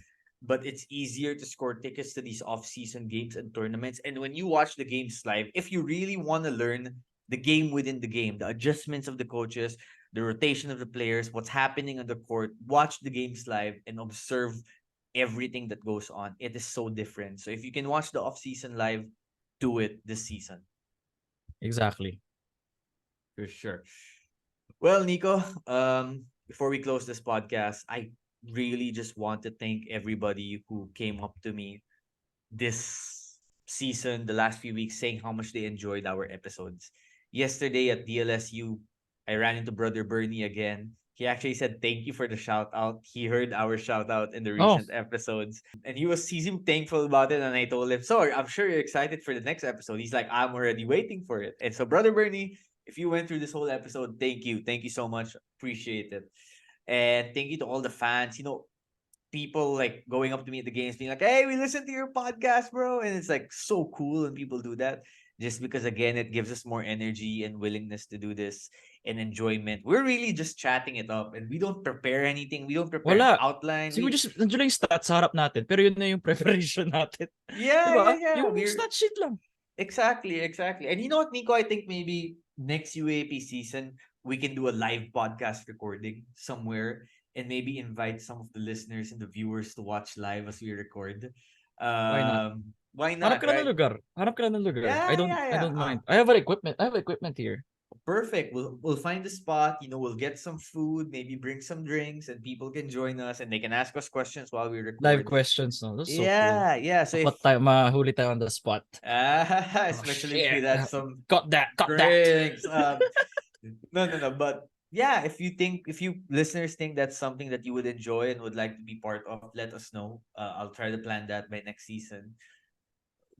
But it's easier to score tickets to these off-season games and tournaments. And when you watch the games live, if you really want to learn the game within the game, the adjustments of the coaches, the rotation of the players, what's happening on the court, watch the games live and observe everything that goes on. It is so different. So if you can watch the off-season live, do it this season. Exactly. For sure. Well, Nico, before we close this podcast, I really just want to thank everybody who came up to me this season, the last few weeks, saying how much they enjoyed our episodes. Yesterday at DLSU, I ran into Brother Bernie again. He actually said thank you for the shout out. He heard our shout out in the Oh, recent episodes, and he seemed thankful about it. And I told him, "So I'm sure you're excited for the next episode." He's like, "I'm already waiting for it." And so, Brother Bernie, if you went through this whole episode, thank you so much, appreciate it, and thank you to all the fans. People like going up to me at the games being like, "Hey, we listened to your podcast, bro." And it's like so cool when people do that. Just because again, it gives us more energy and willingness to do this and enjoyment. We're really just chatting it up and we don't prepare anything. We don't prepare an wala. outline. Siguro just nandiyan lang yung stats sa harap natin, pero yun na yung preparation natin. Yeah, yeah, Diba? yeah. Yung stat sheet lang. Exactly, exactly. And you know what, Nico? I think maybe next UAP season we can do a live podcast recording somewhere and maybe invite some of the listeners and the viewers to watch live as we record. Why not? Why Hanap not, ka lang ng right? lugar. Hanap ka lang ng lugar. Yeah, yeah, I yeah. don't mind. I have equipment. I have equipment here. Perfect. We'll find a spot. We'll get some food, maybe bring some drinks, and people can join us and they can ask us questions while we Live record. questions, no? That's so cool. Yeah, yeah. So if Takot tayo, mahuli tayo on the spot. Oh, especially if we shit. had some Got that. drinks. No. But yeah, if you listeners think that's something that you would enjoy and would like to be part of, let us know. I'll try to plan that by next season.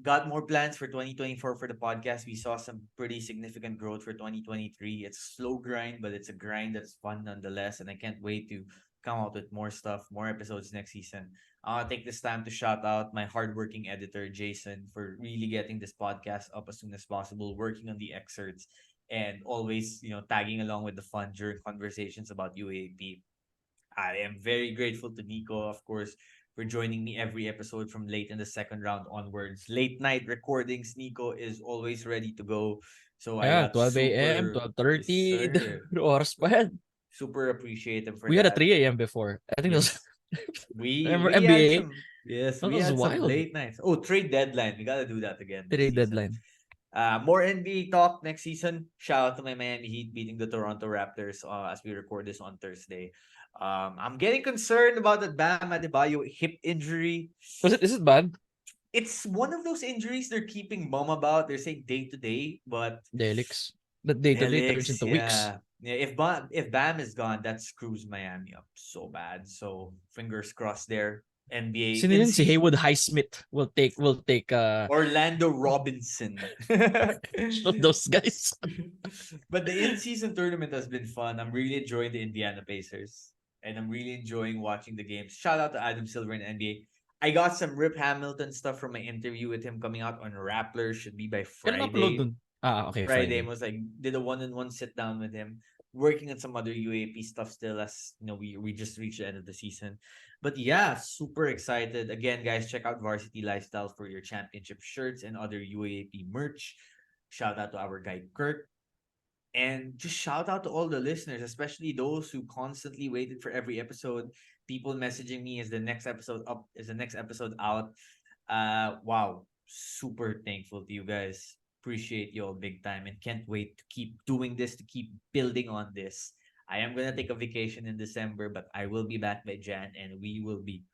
Got more plans for 2024 for the podcast. We saw some pretty significant growth for 2023. It's a slow grind, but it's a grind that's fun nonetheless. And I can't wait to come out with more stuff, more episodes next season. I'll take this time to shout out my hardworking editor, Jason, for really getting this podcast up as soon as possible, working on the excerpts, and always, tagging along with the fun during conversations about UAP. I am very grateful to Nico, of course, for joining me every episode from late in the second round onwards. Late night recordings, Nico is always ready to go. So I Yeah, got 12 a.m., super, yes, 12:30. sir. Oras pa yan. Super appreciative for We had a that. 3 a.m. before. I think that was... Yes. We Remember we had NBA? some yes, That we was had some wild. late nights. Oh, trade deadline. We gotta do that again next Trade season. deadline. More NBA talk next season. Shout out to my Miami Heat beating the Toronto Raptors as we record this on Thursday. I'm getting concerned about that Bam Adebayo hip injury. Is it bad? It's one of those injuries they're keeping mum about. They're saying day to day, but Delix. That day-to-day turns Helix, into weeks. yeah. If Bam is gone, that screws Miami up so bad. So fingers crossed there. NBA Sino in yun? Si season. Haywood Highsmith will take Orlando Robinson. those guys. But the in-season tournament has been fun. I'm really enjoying the Indiana Pacers. And I'm really enjoying watching the games. Shout out to Adam Silver in NBA. I got some Rip Hamilton stuff from my interview with him coming out on Rappler. Should be by Kailan upload Friday. dun? Okay, Friday Friday. was like did a one-on-one sit down with him, working on some other UAP stuff still as we just reached the end of the season. But yeah, super excited. Again, guys, check out Varsity Lifestyle for your championship shirts and other UAP merch. Shout out to our guy Kurt. And just shout out to all the listeners, especially those who constantly waited for every episode. People messaging me, is the next episode up? Is the next episode out? Wow. Super thankful to you guys. Appreciate you all big time and can't wait to keep doing this, to keep building on this. I am gonna take a vacation in December, but I will be back by Jan and we will be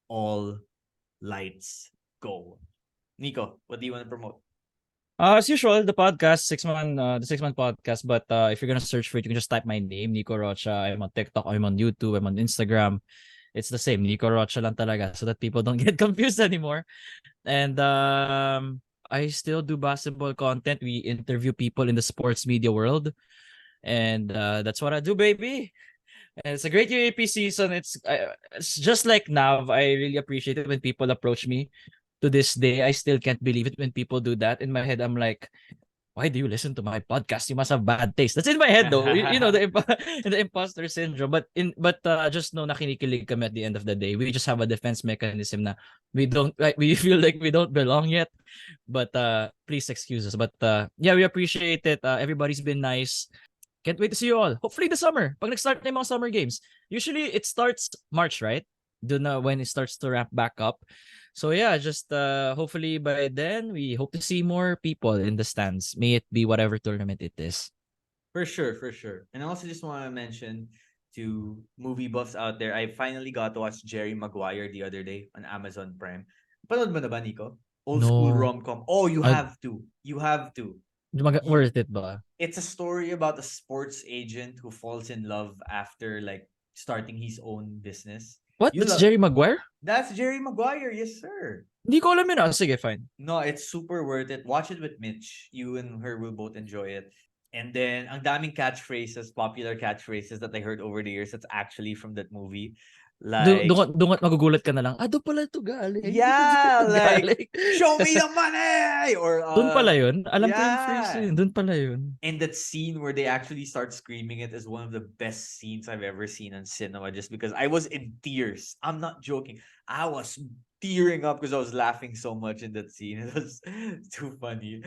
all lights go. Nico, what do you want to promote? As usual, the podcast, the 6-month podcast. But if you're gonna search for it, you can just type my name, Nico Rocha. I'm on TikTok, I'm on YouTube, I'm on Instagram. It's the same, Nico Rocha lang talaga, so that people don't get confused anymore. And I still do basketball content. We interview people in the sports media world. And that's what I do, baby. And it's a great UAP season. It's just like Nav. I really appreciate it when people approach me. To this day, I still can't believe it when people do that. In my head, I'm like, why do you listen to my podcast? You must have bad taste. That's in my head though. The imposter syndrome. But just know na kinikilig kami at the end of the day. We just have a defense mechanism na we feel like we don't belong yet. But please excuse us. But yeah, we appreciate it. Everybody's been nice. Can't wait to see you all. Hopefully the summer. Pag nag-start na yung mga summer games. Usually it starts March, right? Doon na when it starts to ramp back up. So yeah, just hopefully by then we hope to see more people in the stands. May it be whatever tournament it is. For sure, for sure. And I also just want to mention to movie buffs out there, I finally got to watch Jerry Maguire the other day on Amazon Prime. Panood mo na ba, Nico? Old school No. rom-com. Oh, you I- have to. You have to. Worth it ba? It's a story about a sports agent who falls in love after like starting his own business. What? You That's love- Jerry Maguire? That's Jerry Maguire, yes sir. Hindi ko alam yun. Sige, fine. No, it's super worth it. Watch it with Mitch. You and her will both enjoy it. And then, ang daming catchphrases, popular catchphrases that I heard over the years that's actually from that movie. Like, Doon magugulat ka na lang. Doon pala ito galing. yeah, like, Galing. show me the money! Or, Doon pala yun. Alam ko yung yeah. phrase yun. Doon pala yun. And that scene where they actually start screaming it is one of the best scenes I've ever seen on cinema just because I was in tears. I'm not joking. I was tearing up because I was laughing so much in that scene. It was too funny.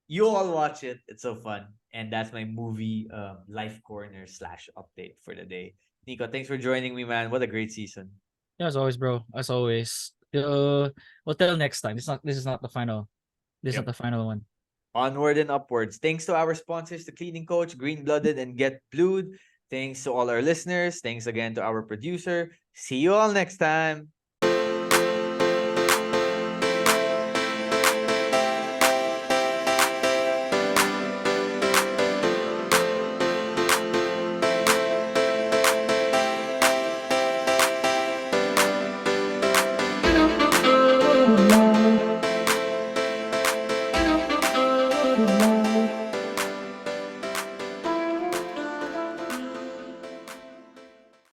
You all watch it. It's so fun. And that's my movie life corner / update for the day. Nico, thanks for joining me, man. What a great season. Yeah, as always, bro. As always. Well, till next time. This is not the final. This is Yep. not the final one. Onward and upwards. Thanks to our sponsors, the Cleaning Coach, Green Blooded, and Get Blued. Thanks to all our listeners. Thanks again to our producer. See you all next time.